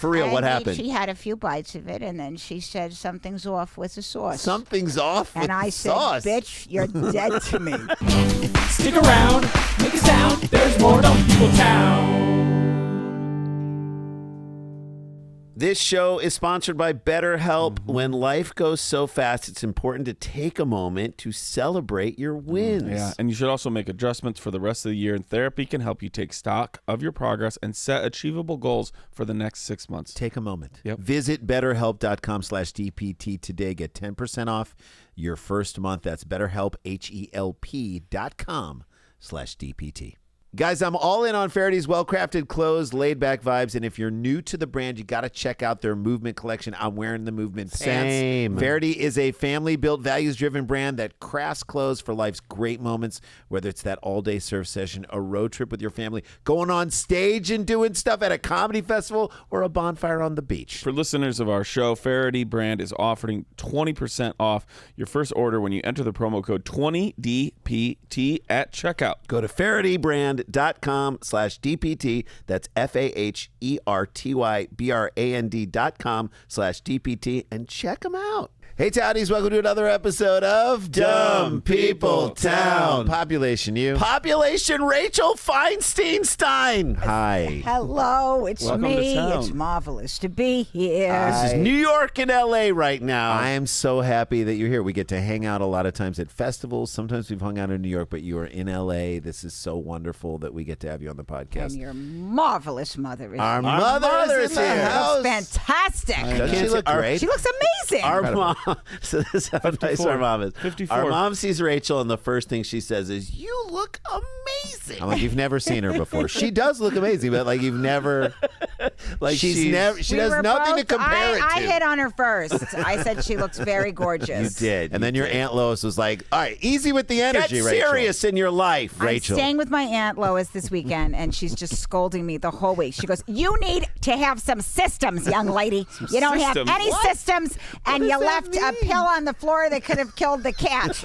for real, what happened? She had a few bites of it, and then she said, something's off with the sauce. Something's off with the sauce. And I said, bitch, you're dead to me. Stick around, make a sound. There's more Dumb People Town. This show is sponsored by BetterHelp. When life goes so fast, it's important to take a moment to celebrate your wins. Yeah, and you should also make adjustments for the rest of the year, and therapy can help you take stock of your progress and set achievable goals for the next 6 months. Take a moment. Yep. Visit BetterHelp.com/DPT today. Get 10% off your first month. That's BetterHelp, HELP.com/DPT. Guys, I'm all in on Faraday's well-crafted clothes, laid-back vibes, and if you're new to the brand, you got to check out their Movement collection. I'm wearing the Movement pants. Same. Faraday is a family-built, values-driven brand that crafts clothes for life's great moments, whether it's that all-day surf session, a road trip with your family, going on stage and doing stuff at a comedy festival, or a bonfire on the beach. For listeners of our show, Faraday brand is offering 20% off your first order when you enter the promo code 20DPT at checkout. Go to FaradayBrand.com/DPT. That's FahertyBrand.com/DPT and check them out. Hey, Townies, welcome to another episode of Dumb People Town. Population you. Population Rachel Feinstein. Hi. Hello, it's Welcome me. to town. It's marvelous to be here. This is New York and L.A. right now. I am so happy that you're here. We get to hang out a lot of times at festivals. Sometimes we've hung out in New York, but you are in L.A. This is so wonderful that we get to have you on the podcast. And your marvelous mother is Our here. mother is She here. looks fantastic. Doesn't she look great? She looks amazing. Our mom, so this is how nice our mom is. 54. Our mom sees Rachel, and the first thing she says is, "You look amazing." I'm like, "You've never seen her before." She does look amazing, but like you've never, like she does nothing to compare it to. I hit on her first. I said she looks very gorgeous. You did, and then your Aunt Lois was like, "All right, easy with the energy, Get Rachel. serious in your life, Rachel." I'm staying with my Aunt Lois this weekend, and she's just scolding me the whole week. She goes, "You need to have some systems, young lady. You don't systems? have any systems, and you left a pill on the floor that could have killed the cat."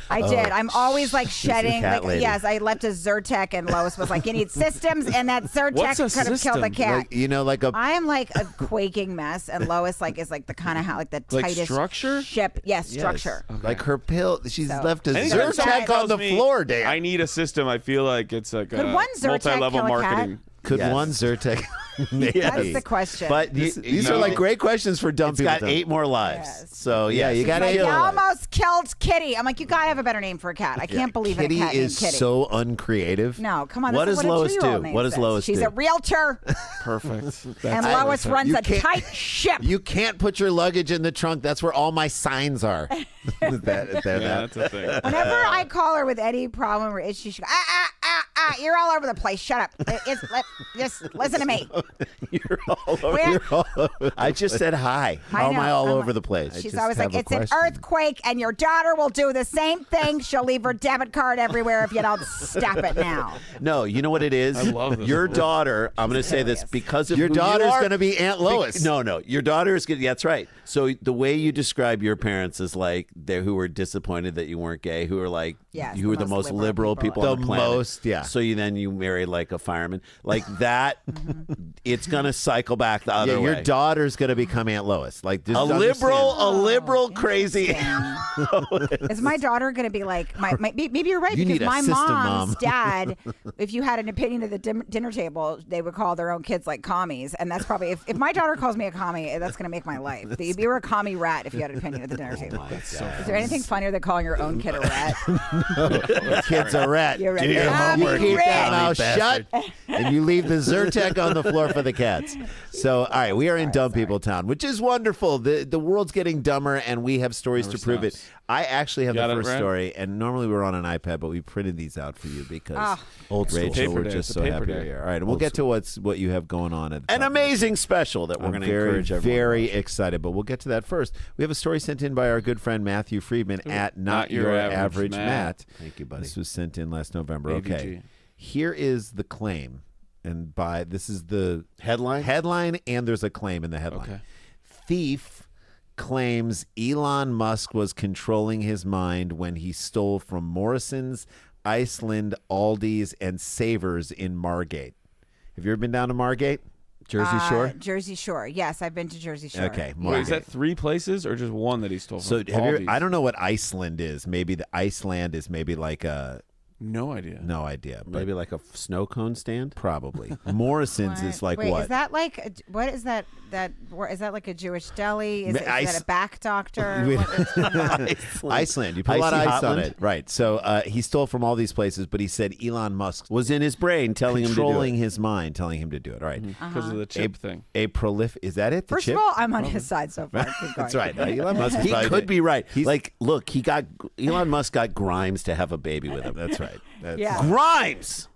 I did. I'm always like shedding. cat lady. Yes, I left a Zyrtec, and Lois was like, "You need systems, and that Zyrtec What's a could have killed the system? cat." Like, you know, like a I am like a quaking mess, and Lois like is like the kind of like the Like tightest structure? ship. Yes, structure. like her pill. She's So- left a Anytime Zyrtec someone on tells the me floor, Dan. I need a system. I feel like it's like Could one Zyrtec multi-level kill a cat? marketing. Could Yes. one Zyrtec? Maybe. That's the question. But these no. are like great questions for dumb It's people. got 8 more lives. Yes. So yeah, you got to Like, kill you it. almost killed Kitty. I'm like, you gotta have a better name for a cat. I can't believe in a Kitty cat is named Kitty. so uncreative. No, come on. What this is does what Lois a 2-year-old do? name What does says. Lois She's do? a realtor, Perfect. and That's Lois perfect. runs You a can't- tight ship. You can't put your luggage in the trunk. That's where all my signs are. Yeah, that's a thing. Whenever I call her with any problem or issue, she goes, you're all over the place. Shut up. Just listen to me. You're all over. Where- I just said hi. How am know. I all I'm over like- the place? She's just always like, have a it's an question. earthquake, and your daughter will do the same thing. She'll leave her debit card everywhere if you don't stop it now. No, you know what it is? I love this. Your daughter, I'm going to say this Hilarious. because of Your who you daughter's are. going to be Aunt Lois. No, your daughter is good. That's right. So the way you describe your parents is like they who were disappointed that you weren't gay, who are like Yes, who the are the most most liberal liberal people people on The the planet. most, yeah. So you married like a fireman, like that. It's gonna cycle back the other Yeah, way. your daughter's going to become Aunt Lois. Like just a understand. liberal, crazy. Is my daughter going to be like, maybe you're right, You need because a my system, mom's Mom. dad, if you had an opinion at the dinner table, they would call their own kids like commies. And that's probably, if my daughter calls me a commie, that's going to make my life. You'd be a commie rat if you had an opinion at the dinner table. Is there anything funnier than calling your own kid a rat? The kid's a rat. You're right. Do your Ah, homework, be Keep rich. that mouth bastard. shut, and you leave the Zyrtec on the floor for the cats. So, all right, we are in Dumb People Town, which is wonderful. The world's getting dumber, and we have stories to prove it. I actually have the Got it, first Brad? story, and normally we're on an iPad, but we printed these out for you because Old school. Rachel, Paper we're day. just It's a so paper happy day. you're here. All right, and we'll get to what you have going on at the An top of the amazing special that we're I'm going to very, encourage everyone. very to watch. excited, but we'll get to that first. We have a story sent in by our good friend Matthew Friedman at Not Your Average Matt. Thank you, buddy. This was sent in last November. AVG. Okay, here is the claim, and this is the Headline? and there's a claim in the headline. Okay. Thief claims Elon Musk was controlling his mind when he stole from Morrison's, Iceland, Aldi's, and Savers in Margate. Have you ever been down to Margate? Jersey Shore? Jersey Shore. Yes, I've been to Jersey Shore. Okay, Yeah. Wait, is that 3 places or just one that he stole from? So All these? I don't know what Iceland is. Maybe the Iceland is maybe like a No idea. no idea. But Maybe like a snow cone stand? probably. Morrison's is like Wait, what? is that like what is that? Is that like a Jewish deli? Is that a back doctor? Iceland. You put a lot of Icy ice on Hotland? it. Right. So he stole from all these places, but he said Elon Musk Was in his brain telling him to do controlling it. his mind, telling him to do it. All right. Because of the chip thing. A prolific. Is that it? The First chip? of all, I'm on his side so far. Keep going. That's right. Elon Musk is He probably- could be right. He's- Like, look, Elon Musk got Grimes to have a baby with him. That's right. That's, Yeah. Grimes!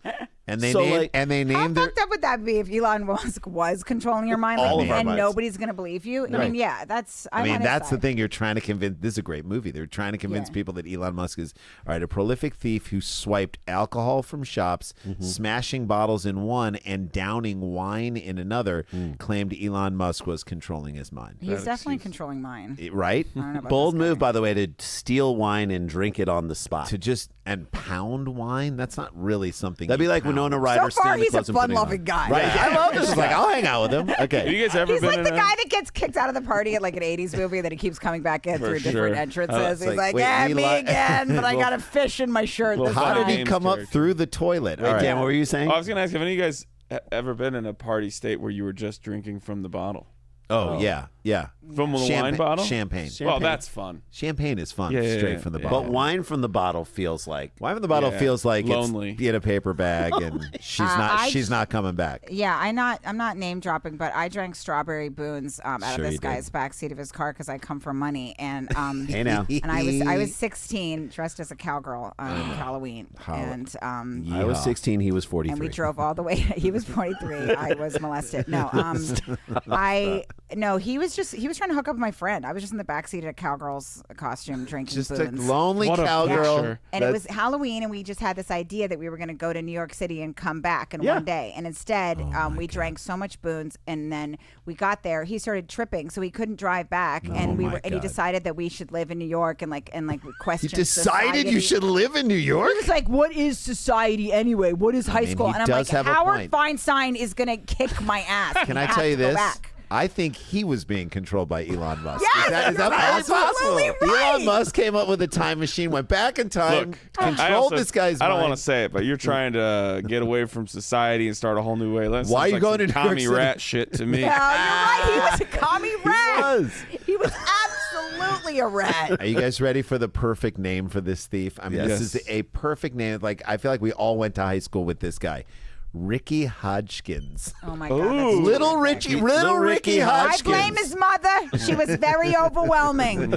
And they So, named like- and they How named their fucked up would that be if Elon Musk was controlling your mind, All of our and minds. nobody's gonna believe you? I Right. mean, yeah, that's. I I'm mean, on his that's the side. thing you're trying to convince. This is a great movie. They're trying to convince Yeah. people that Elon Musk is, all right, a prolific thief who swiped alcohol from shops, smashing bottles in one and downing wine in another, claimed Elon Musk was controlling his mind. He's definitely controlling mine. Right? I don't know about Bold this move, guy. by the way, to steal wine and drink it on the spot. To just and pound wine? That's not really something. That'd be you like pound. Winona Ryder. So far, stand the he's a close and put it on. fun-loving guy. Right. I love this. It's like, I'll hang out with him. Have Okay. you guys ever He's been like in the a... guy that gets kicked out of the party at like an 80s movie that he keeps coming back in through sure. different entrances. it's He's like, like, wait, yeah, me Eli- again, but I got a fish in my shirt Well, this How did time. he come up character. through the toilet? Wait, All right. Dan, what were you saying? I was going to ask, have any of you guys ever been in a party state where you were just drinking from the bottle? Oh, yeah. Yeah. From a wine bottle? Champagne. Well, that's fun. Champagne is fun, Yeah, straight yeah, from the yeah. bottle. But wine from the bottle feels like Wine from the bottle Yeah. feels like Lonely. it's in a paper bag and she's not coming back. Yeah, I'm not name dropping, but I drank strawberry boons out Sure of you this did. guy's backseat of his car because I come from money, and Hey now. and I was 16, dressed as a cowgirl on Halloween, and I was 16, he was 43. and we drove all the way. He was 23. I was molested. No, he was trying to hook up with my friend. I was just in the backseat of a cowgirl's costume drinking Just a boons. lonely What a cowgirl. picture. And it was Halloween, and we just had this idea that we were going to go to New York City and come back in one day. And instead, we drank so much boons, and then we got there. He started tripping, so he couldn't drive back. And my he God. decided that we should live in New York and question. You decided society. you should live in New York? He was like, "What is society anyway? What is high mean, school?" he And I'm does like, have a "Howard point. Feinstein is going to kick my ass." Can We I have tell you to go this? back. I think he was being controlled by Elon Musk. Yes, is that that's possible? absolutely right. Elon Musk came up with a time machine, went back in time, Look, controlled this guy's I don't mind. want to say it, but you're trying to get away from society and start a whole new way. That Why are sounds you like going some to New York commie City? rat shit to me? No, you're right. He was a commie rat. was. He was absolutely a rat. Are you guys ready for the perfect name for this thief? I mean, Yes. this is a perfect name. Like, I feel like we all went to high school with this guy. Ricky Hodgkins. Oh my God, that's Little terrific. Little Ricky I Hodgkins. blame his mother. She was very overwhelming.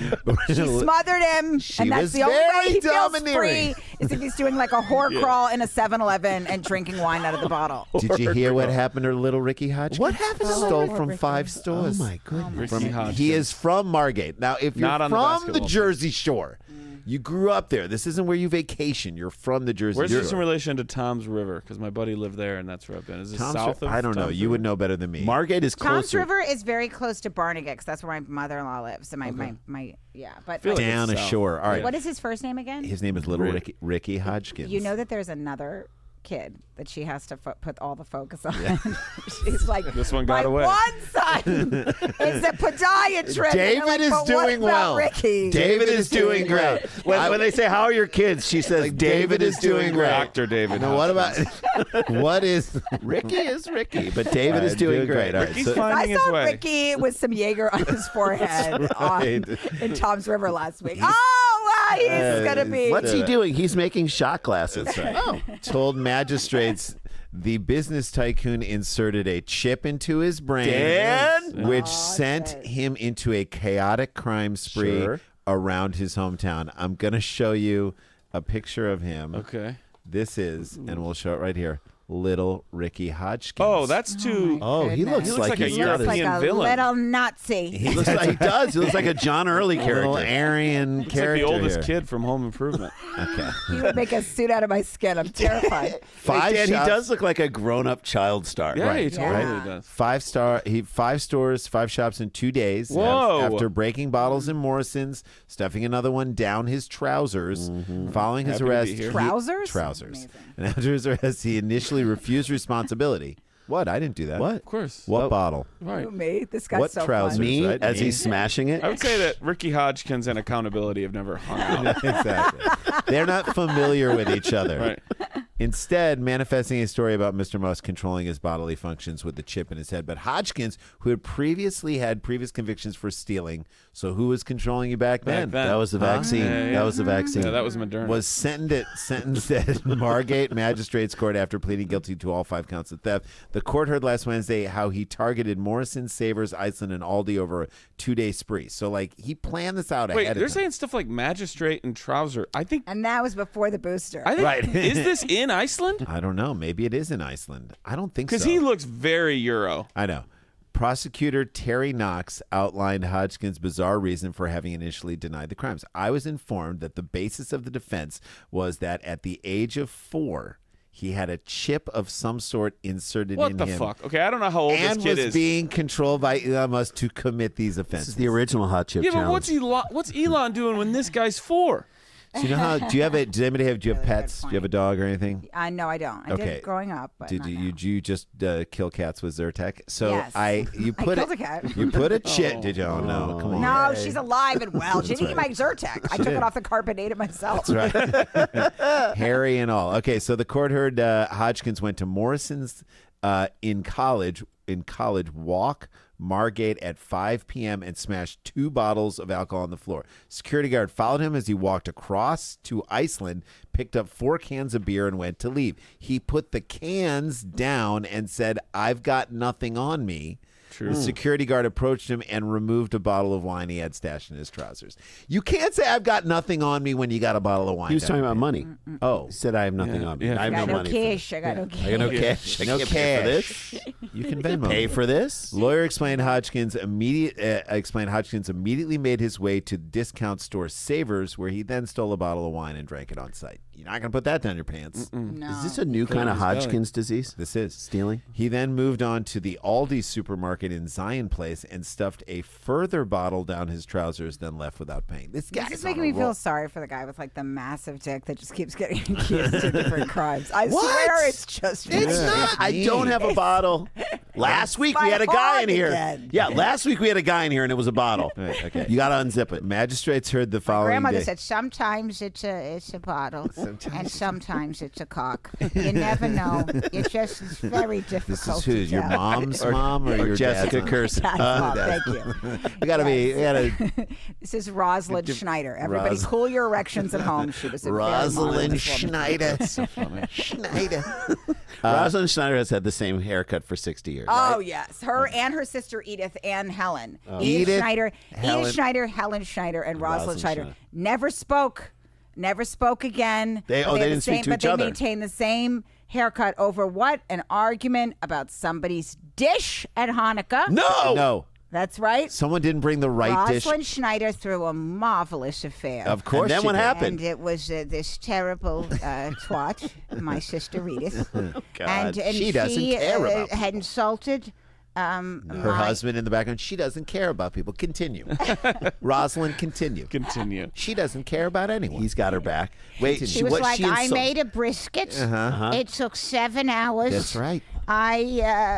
She smothered him, She and that's was the only very way he feels domineering. free is if he's doing like a whore crawl in a 7-Eleven and drinking wine out of the bottle. Did you hear what happened to little Ricky Hodgkins? What happened to Stole little from Ricky? 5 stores. Oh, my goodness. Ricky Hodgkins. He is from Margate. Now, if you're Not on the from the basketball Jersey Shore, you grew up there. This isn't where you vacation. You're from the Jersey Where's Shore. this in relation to Tom's River? Because my buddy lived there, and that's where I've been. Is it Tom's south of I don't know. Tom's You River? would know better than me. Margate is Tom's closer. River is very close to Barnegat, 'cause that's where my mother-in-law lives. And my yeah. But feel like Down it's south. ashore. All right. what is his first name again? His name is Little Ricky Hodgkins. You know that there's another kid that she has to put all the focus on. She's like, This one got my away. one son is a podiatrist. And David they're like, is "But what doing about well. Ricky? David is doing great. When they say, how are your kids? She says, David is doing great. Dr. David. Now, what about what is Ricky is Ricky, but David is Doing doing great. great. All right, Ricky's so- fine. I Finding his saw way. Ricky with some Jaeger on his forehead in Tom's River last week. He's gonna be. What's he doing? He's making shot glasses. told magistrates the business tycoon inserted a chip into his brain, Dan? which sent shit. him into a chaotic crime spree Sure. around his hometown. I'm going to show you a picture of him. Okay. This is, and we'll show it right here, Little Ricky Hodgkins. Oh, that's too. Oh, he looks, Goodness. He looks like a he's He got looks his- like a villain. little Nazi. He looks like he does. He looks like a John Early a little character. Aryan Looks like character the oldest here. kid from Home Improvement. Okay. He would make a suit out of my skin. I'm terrified. Five Dan, he shots- does look like a grown-up child star. Yeah, he Right, totally right. does. 5 stores, 5 shops in 2 days. Whoa. After breaking bottles in Morrison's, stuffing another one down his trousers. Following his Happy to be arrest, here. Trousers? trousers. Amazing. And after his arrest, he initially refused responsibility. What? I didn't do that. What? Of course. What bottle? Right. Me? This guy's What so trousers? fun. Me Right? as Me. he's smashing it. I would say that Ricky Hodgkins and accountability have never hung out. Exactly. They're not familiar with each other. Right. Instead, manifesting a story about Mr. Musk controlling his bodily functions with the chip in his head. But Hodgkins, who had previously had previous convictions for stealing, so who was controlling you back then? That was the vaccine. Yeah. That was the vaccine. Yeah, that was Moderna. Was sentenced at Margate Magistrates Court after pleading guilty to all 5 counts of theft. The court heard last Wednesday how he targeted Morrison, Savers, Iceland, and Aldi over a 2-day spree. So, like, he planned this out Wait, ahead they're of time. saying stuff like magistrate and trouser. I think. And that was before the booster. I think. Right. Is this in Iceland? I don't know. Maybe it is in Iceland. I don't think so. Because he looks very Euro. I know. Prosecutor Terry Knox outlined Hodgkins' bizarre reason for having initially denied the crimes. I was informed that the basis of the defense was that at the age of 4, he had a chip of some sort inserted What in the him. fuck? Okay, I don't know how old And this kid was is. being controlled by Elon Musk to commit these This offenses. is the original hot chip Yeah, challenge. but what's Elon doing when this guy's 4? So you know how? Do you have a? Does anybody have? Do you have Really good pets? Do you have a dog or anything? No, I don't. I Okay. did growing up. But Did not you? now. You just kill cats with Zyrtec? So Yes. you I put killed it. a cat. You put a chip. Did you? Oh no! Come on. No, she's alive and well. She didn't eat my Zyrtec. I took it off the carpet and ate it myself. That's right. Hairy and all. Okay, so the court heard Hodgkins went to Morrison's in college walk Margate at 5 p.m. and smashed 2 bottles of alcohol on the floor. Security guard followed him as he walked across to Iceland, picked up 4 cans of beer, and went to leave. He put the cans down and said, "I've got nothing on me." True. The security guard approached him and removed a bottle of wine he had stashed in his trousers. You can't say I've got nothing on me when you got a bottle of wine. He was down talking your about pants. money. Oh, He said I have nothing on me. yeah. I have I got no no money. cash. I got no cash. I got no cash. I no can't pay for cash. this. You can Venmo. Pay for this? Lawyer explained Hodgkins immediately made his way to discount store Savers, where he then stole a bottle of wine and drank it on site. You're not going to put that down your pants. No. Is this a new kind of his belly. Hodgkin's disease? This is. Stealing? He then moved on to the Aldi supermarket in Zion Place and stuffed a further bottle down his trousers, then left without paying. This guy This is is making on a me feel roll. sorry for the guy with like the massive dick that just keeps getting accused of different crimes. I What? swear it's just It's not. I don't have a bottle. Last week we my had a guy in heart here. again. Yeah, last week we had a guy in here and it was a bottle. Right, okay. You got to unzip it. Magistrates heard the following Grandmother day. said sometimes it's a bottle and sometimes it's a cock. You never know. It's just it's very difficult. This is who? to Your tell. mom's mom or your Jessica dad's Curson. Dad's mom, thank you. mom? We gotta be. We gotta. This is Rosalind Schneider. Everybody, Ros- cool your erections at home. She was a very Rosalind modest woman. Schneider. Schneider. Rosalind Schneider has had the same haircut for 60 years. Oh yes, her and her sister Edith and Helen. Edith, Schneider, Helen- Edith Schneider, Helen Schneider, and Rosalind Rosalind Schneider Schneider. never spoke. Never spoke again. They But had didn't the speak same, to but each they other. maintained the same haircut over what? An argument about somebody's dish at Hanukkah. No! No, That's right. someone didn't bring the right dish. Rosalind Schneider threw a marvelous affair. Of course. And then she what did. happened? And it was this terrible twat, my sister Edith. And She doesn't care about had insulted Her husband in the background. She doesn't care about people. Continue. Rosalind, continue. Continue. She doesn't care about anyone. He's got her back. Wait, She was what, like, she I insult- made a brisket. It took 7 hours. That's right. I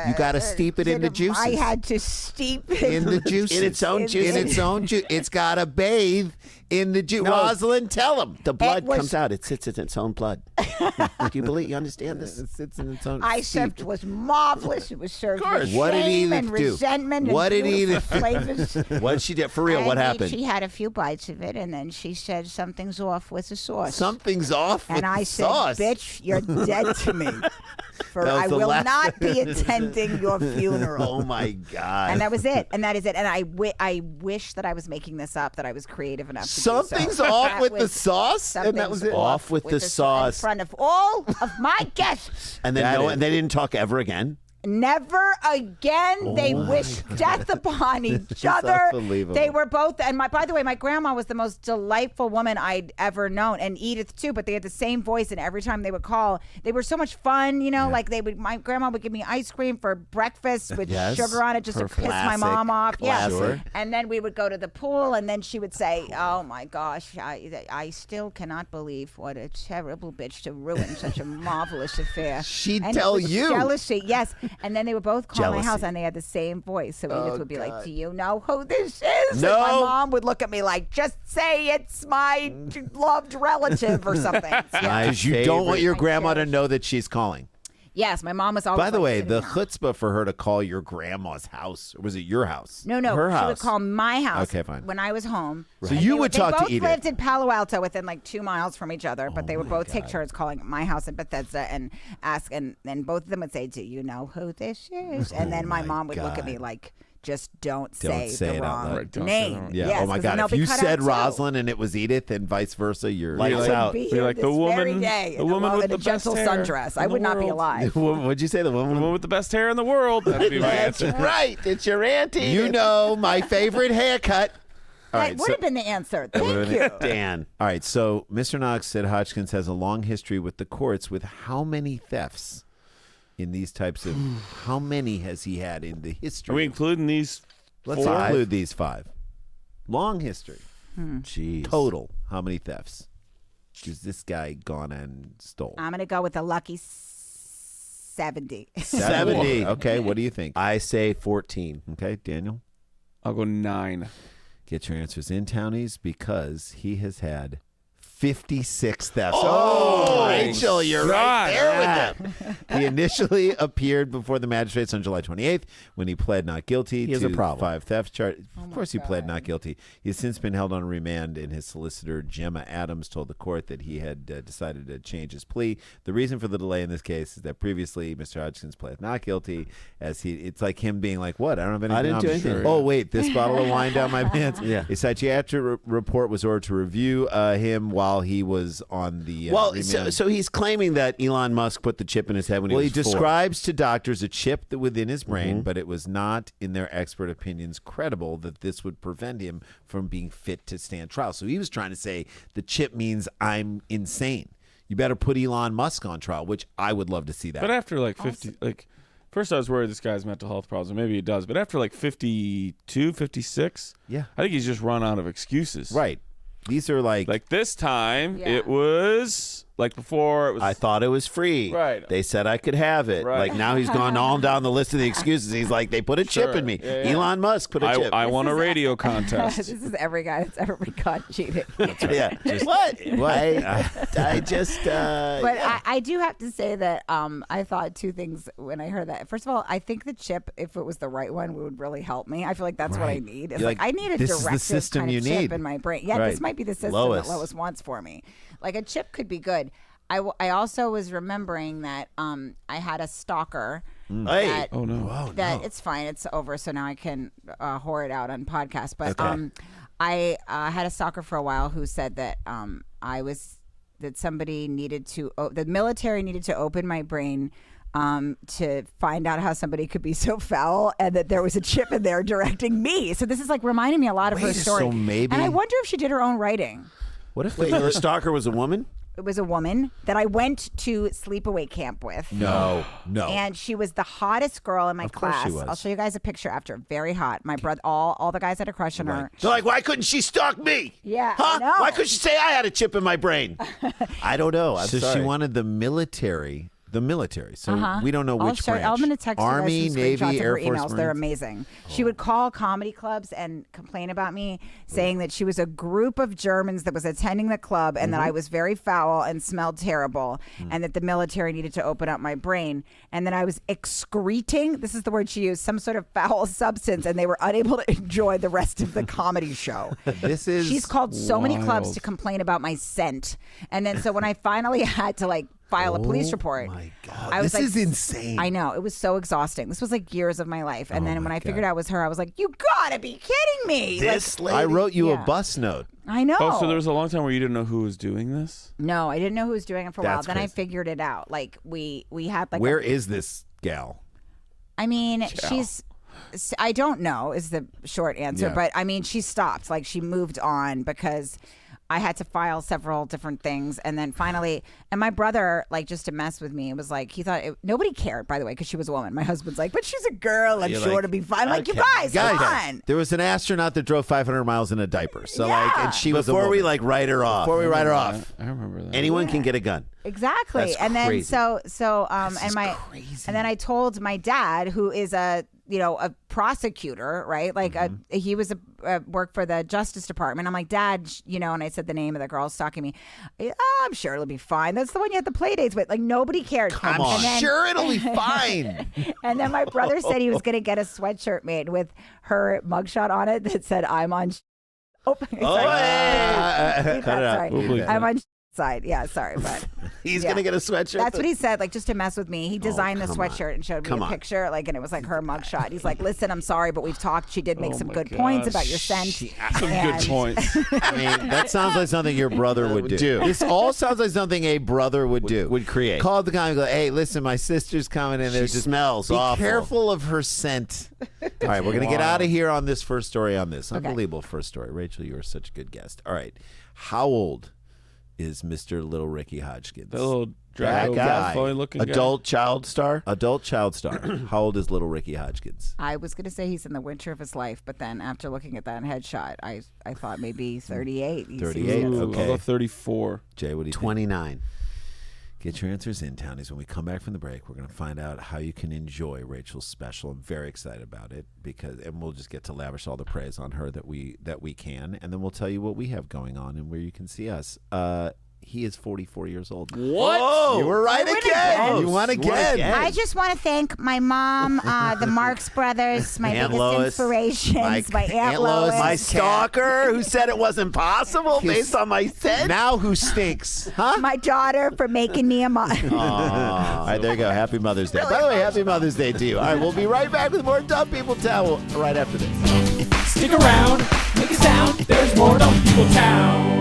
You gotta steep it in the juices. I had to steep it In the juice. In its own juice. In its own juice. It's got to bathe in the juice. No. Rosalind, tell him. The blood was- comes out. It sits in its own blood. Do you believe? You understand this? It sits in its own. I steep. served was marvelous. It was served with What did shame Edith and do? resentment What and did beautiful Edith- flavors. What did she do? For real, what And happened? She had a few bites of it, and then she said something's off with the sauce. Something's off with and I the said, sauce. "Bitch, you're dead to me. For That was I the will last- not be attending your funeral." Oh my God. And that was it. And that is it. And I wish that I was making this up, that I was creative enough to do so. Something's off That with the was- sauce, and that was it. something's Off with the sauce. in front of all of my guests. and then That is- and they didn't talk ever again. Never again. They wished death upon each other. unbelievable. They were both, and by the way, my grandma was the most delightful woman I'd ever known, and Edith too. But they had the same voice, and every time they would call, they were so much fun. You know, like my grandma would give me ice cream for breakfast with Yes. sugar on it, just to piss my Classic. mom off. Yeah, Classic. and then we would go to the pool, and then she would say, "Oh my gosh, I still cannot believe what a terrible bitch to ruin such a marvelous affair." She'd And tell it was you. jealousy, yes. And then they would both call my house, Jealousy. and they had the same voice. So Edith would be like, "Do you know who this is?" No. And my mom would look at me like, "Just say it's my loved relative or something." Yeah. Because you don't want your My grandma to cherish. know that she's calling. Yes, my mom was always. By the like, way, sitting the there. chutzpah for her to call your grandma's house, or was it your house? No, Her she house. would call my house. Okay, fine. When I was home. So And you they would talk to They both Edith. lived in Palo Alto, within like 2 miles from each other, but they would my both take God. turns calling my house in Bethesda and ask, and then both of them would say, "Do you know who this is?" And then my my mom would look at me God. like, "Just don't Say the it out wrong loud. Right, don't say name." the wrong- Yeah. Yes, oh my 'cause then God. they'll If be you cut said out, too. Rosalind and it was Edith and vice versa, you're Lights I would out. be Be here like, this the woman- very day the in woman with in a the best gentle hair sundress. I in the would not be world. alive. What'd you say? The The woman? one with the best hair in the world. That'd be my That's answer. right. It's your auntie. You know my favorite haircut. All That right, would so- have been the answer. Thank would've you. Dan. All right, so Mr. Knox said Hodgkins has a long history with the courts with how many thefts in these types of how many has he had in the history? Are we including these? Let's four? include these 5. Long history. Jeez. Total. How many thefts? Has this guy gone and stole? I'm gonna go with the lucky 70. 70. Okay, what do you think? I say 14. Okay, Daniel, I'll go 9. get your answers in, townies, because he has had 56 thefts. Oh, Rachel, you're God. right there with them. He initially appeared before the magistrates on July 28th when he pled not guilty He has to a problem. 5 theft charges. Of course, he pled not guilty. He has since been held on remand, and his solicitor, Gemma Adams, told the court that he had decided to change his plea. The reason for the delay in this case is that previously Mr. Hodgkins pled not guilty, as it's like him being like, "What? I don't have anything. I didn't on do me." anything. Oh, wait, this bottle of wine down my pants. Yeah. A psychiatric report was ordered to review him while he was on the Well, remand. so he's claiming that Elon Musk put the chip in his head when Well, he he was 4. describes to doctors a chip that within his brain, but it was not, in their expert opinions, credible that this would prevent him from being fit to stand trial. So he was trying to say the chip means I'm insane. You better put Elon Musk on trial, which I would love to see that. But after like 50, like first I was worried this guy's mental health problems. Maybe he does. But after like 52, 56, Yeah. I think he's just run out of excuses. Right. These are like This time Yeah. it was like before it was. I thought it was free. Right. They said I could have it. Right. Like now he's gone all down the list of the excuses. He's like, they put a chip Sure. in me. Yeah, yeah. Elon Musk put a chip. I won a radio contest. This is every guy that's ever been caught cheating. yeah. What? I just. But I do have to say that I thought 2 things when I heard that. First of all, I think the chip, if it was the right one, would really help me. I feel like that's what I Right. need. It's You're like, like, I need a this is the directive system kind you of chip need. in my brain. Yeah, Right. this might be the system Lois. that Lois wants for me. Like a chip could be good. I also was remembering that I had a stalker. hey. That, Oh no. Whoa, that no. it's fine. It's over. So now I can whore it out on podcast. But Okay. I had a stalker for a while who said that that somebody needed to, the military needed to open my brain to find out how somebody could be so foul, and that there was a chip in there directing me. So this is like reminding me a lot of her Wait, story. so maybe- and I wonder if she did her own writing. what if Wait, the stalker was a woman? It was a woman that I went to sleepaway camp with. No. And she was the hottest girl in my Of course class. she was. I'll show you guys a picture after. Very hot. My brother, all the guys had a crush on her. They're like, why couldn't she stalk me? Yeah, Huh? I know. Why couldn't she say I had a chip in my brain? I don't know. I'm so sorry. she wanted the military. So we don't know which branch. I'm going to text Army, you guys some Navy, screenshots of Air her Force, emails. They're Marines? amazing. She would call comedy clubs and complain about me, saying that she was a group of Germans that was attending the club, and that I was very foul and smelled terrible, and that the military needed to open up my brain, and then I was excreting, this is the word she used, some sort of foul substance, and they were unable to enjoy the rest of the comedy show. This is She's called so many clubs wild. to complain about my scent, and then so when I finally had to file a police report, my God. I was This like, is insane. I know, it was so exhausting. This was like years of my life, and then when my I God. figured out it was her, I was like, "You gotta be kidding me!" This lady. I wrote you Yeah. a bus note. I know. Oh, so there was a long time where you didn't know who was doing this? No, I didn't know who was doing it for a while. That's Then I crazy. figured it out. Like we had like Where is this gal? I mean, I don't know is the short answer, Yeah. but I mean, she stopped. Like she moved on because I had to file several different things, and then finally, and my brother, like, just to mess with me, it was like he thought nobody cared, by the way, because she was a woman. My husband's like, but she's a girl. I'm You're sure like, it'll be fine. Like, you okay. guys, come on. There was an astronaut that drove 500 miles in a diaper. So and she was Before a we woman. like write her off. Before we write her off. I remember that. Anyone can get a gun. Exactly. That's and then crazy. and then I told my dad, who is a prosecutor, right? Like he was worked for the Justice Department. I'm like, Dad, and I said the name of the girl stalking me. Oh, I'm sure it'll be fine. That's the one you had the play dates with. Like, nobody cared. I'm sure it'll be fine. And then my brother said he was going to get a sweatshirt made with her mugshot on it that said, I'm on sorry. Leave that, cut it out. sorry. We'll believe I'm on side. Yeah, sorry, but He's gonna get a sweatshirt. that's what he said, like, just to mess with me. He designed the come on. sweatshirt and showed me Come a on. picture, like, and it was like her mugshot. He's like, listen, I'm sorry, but we've talked. She did make some my good points gosh. about your scent. Some good points. I mean, that sounds like something your brother would do. This all sounds like something a brother would do. Would create. Call the guy and go, hey, listen, my sister's coming in. She There's just smells be awful. careful of her scent. All right, we're going to get out of here on this first story on this. Unbelievable first story. Rachel, you are such a good guest. All right. How old is Mr. Little Ricky Hodgkins? The little That Drago guy. Malfoy looking guy. Adult child star. Adult child star. How old is Little Ricky Hodgkins? I was going to say he's in the winter of his life, but then after looking at that headshot, I thought maybe 38. He 38, seems- Ooh, okay. I'll go 34. Jay, what do you think? 29. Get your answers in, Townies. When we come back from the break, we're going to find out how you can enjoy Rachel's special. I'm very excited about it and we'll just get to lavish all the praise on her that we can, and then we'll tell you what we have going on and where you can see us. He is 44 years old. What? You were right I win again. again. You won again. I just want to thank my mom, the Marx Brothers, my Aunt biggest Lois, inspirations, my Aunt Lois, Lois. My stalker who said it wasn't possible based on my scent. Now who stinks? Huh? my daughter for making me a mom. All right, there you go. Happy Mother's Day. By the way, happy Mother's Day to you. All right, we'll be right back with more Dumb People Town right after this. Stick around, make a sound. There's more Dumb People Town.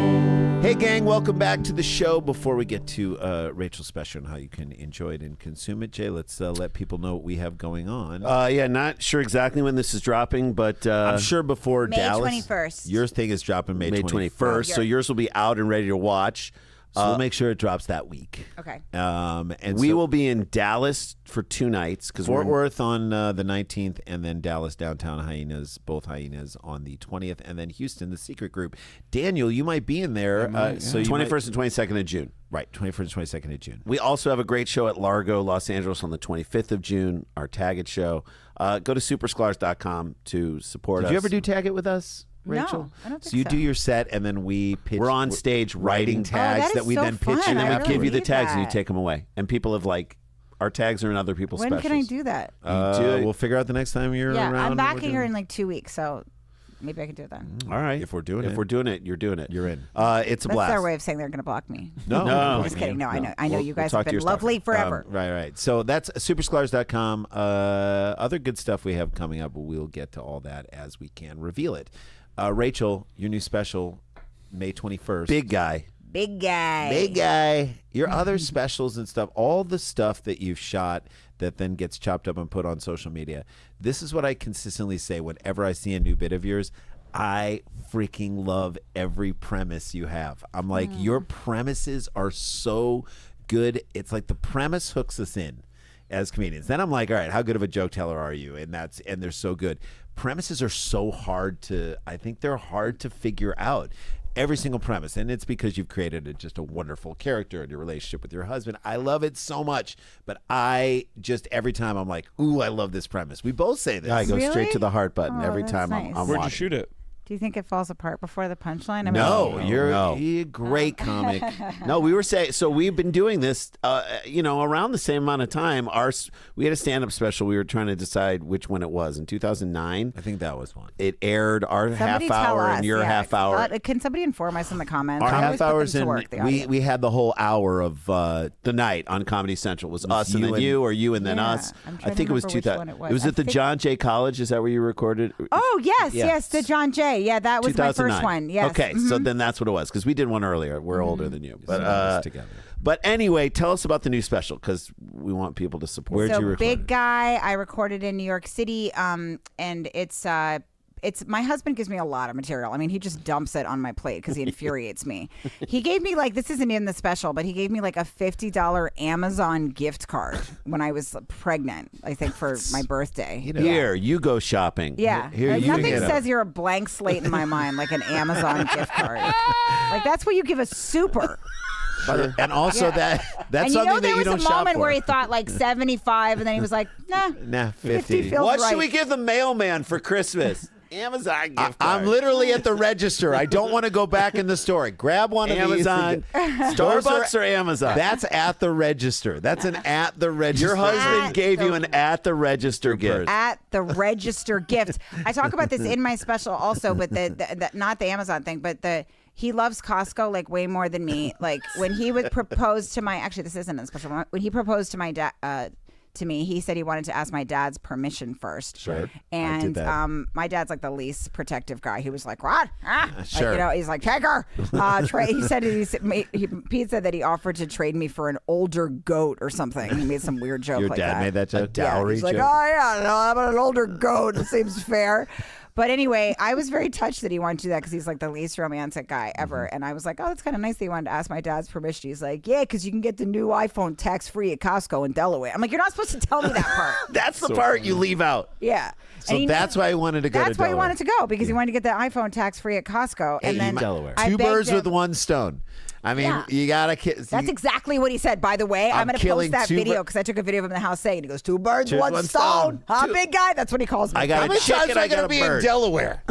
Hey, gang, welcome back to the show. Before we get to Rachel's special and how you can enjoy it and consume it, Jay, let's let people know what we have going on. Yeah, not sure exactly when this is dropping, but I'm sure before May Dallas. 21st. Your thing is dropping May 21st. So yours will be out and ready to watch. So we'll make sure it drops that week. Okay. And We so will be in Dallas for 2 nights because Fort Worth on the 19th, and then Dallas downtown Hyenas, both Hyenas on the 20th, and then Houston, the secret group. Daniel, you might be in there. So you 21st and 22nd of June. right, 21st and 22nd of June. We also have a great show at Largo, Los Angeles on the 25th of June, our Tag It show. Go to supersklars.com to support us. Did you ever do Tag It with us, Rachel? No, I don't think So you so. do your set, and then we pitch. We're on stage writing tags that that is we so then pitch, fun. and and then then I we we give you the believe tags and you that. take them away. And people have our tags are in other people's When specials. can I do that? do it. We'll figure out the next time you're Yeah, around. I'm and back we're here doing- in like 2 weeks, so maybe I can do it then. All right. If we're doing If it. we're doing it, you're doing it. You're in. It's a That's blast. their way of saying they're going to block me. No, No. I'm just kidding. No, I know. We'll You guys talk have to been your stalker. lovely forever. Right. So that's supersklars.com. Other good stuff we have coming up, but we'll get to all that as we can reveal it. Rachel, your new special, May 21st. Big guy. Big guy. Big guy. Your other specials and stuff, all the stuff that you've shot that then gets chopped up and put on social media. This is what I consistently say whenever I see a new bit of yours. I freaking love every premise you have. I'm like, your premises are so good. It's like the premise hooks us in as comedians. Then I'm like, all right, how good of a joke teller are you? And they're so good. Premises are so hard I think they're hard to figure out. Every single premise, and it's because you've created just a wonderful character in your relationship with your husband. I love it so much, but I just every time I'm like, ooh, I love this premise. We both say this. I go Really? straight to the heart button Oh, every that's time nice. I'm Where'd you watching. shoot it? Do you think it falls apart before the punchline? I mean, No, you're no. a great comic. No, we were saying, so we've been doing this, around the same amount of time. We had a stand-up special. We were trying to decide which one it was. In 2009, I think that was one. it aired our Somebody half hour tell us, and your yeah. half hour. Can somebody inform us in the comments? Our I always half put them hours to in, work, the we audience. had the whole hour of The night on Comedy Central was us and you then and- you, or you and then Yeah, us. I'm trying I to think it was remember which 2000. one it was. It was I at the think- John Jay College. Is that where you recorded? Oh, yes, Yeah. yes, the John Jay. Yeah, that was my first 2009. one. Yes. Okay, so Mhm. then that's what it was because we did one earlier. We're older than you, but us together. But anyway, tell us about the new special because we want people to support. Where'd So you record Big it? Guy, I recorded in New York City, and it's it's my husband gives me a lot of material. I mean, he just dumps it on my plate because he infuriates me. He gave me this isn't in the special, but he gave me a $50 Amazon gift card when I was pregnant. I think for my birthday. Here, you go shopping. Yeah, Here, you nothing get says you're a blank slate in my mind like an Amazon gift card. That's what you give a super. And also that's and something that you don't shop for. there was a moment where he thought 75, and then he was like, nah, 50. feels What right. should we give the mailman for Christmas? Amazon gift card. I'm literally at the register. I don't want to go back in the store. Grab one of Amazon. these. Starbucks or Amazon? That's at the register. That's an at the register. Your husband At gave the- you an at the register gift. At the register gift. I talk about this in my special also, but the not the Amazon thing, but he loves Costco way more than me. When he would propose to actually this isn't a special. When he proposed to my dad. To me, he said he wanted to ask my dad's permission first. Sure. And I did that. my dad's the least protective guy. He was like, "What? Sure. He's like, take her." Pete said that he offered to trade me for an older goat or something. He made some weird joke Your like dad that. made that joke? Dowry He's like, joke. "Oh yeah, no, I'm an older goat. It seems fair." But anyway, I was very touched that he wanted to do that because he's the least romantic guy ever. And I was like, oh, that's kind of nice that he wanted to ask my dad's permission. He's like, yeah, because you can get the new iPhone tax-free at Costco in Delaware. I'm like, you're not supposed to tell me that part. That's the part you leave out. Yeah. So that's why he wanted to go to That's why he Delaware. wanted to go, because he wanted to get the iPhone tax-free at Costco. And then Delaware. I Two begged birds him- with one stone. I mean, Yeah. you gotta kiss. That's exactly what he said. By the way, I'm going to killing post that two video because I took a video of him in the house saying, he goes, two birds, Two- one one stone. stone. Huh, big guy? That's what he calls me. I got How a many chicken, times am I I got gonna a be in bird. Delaware?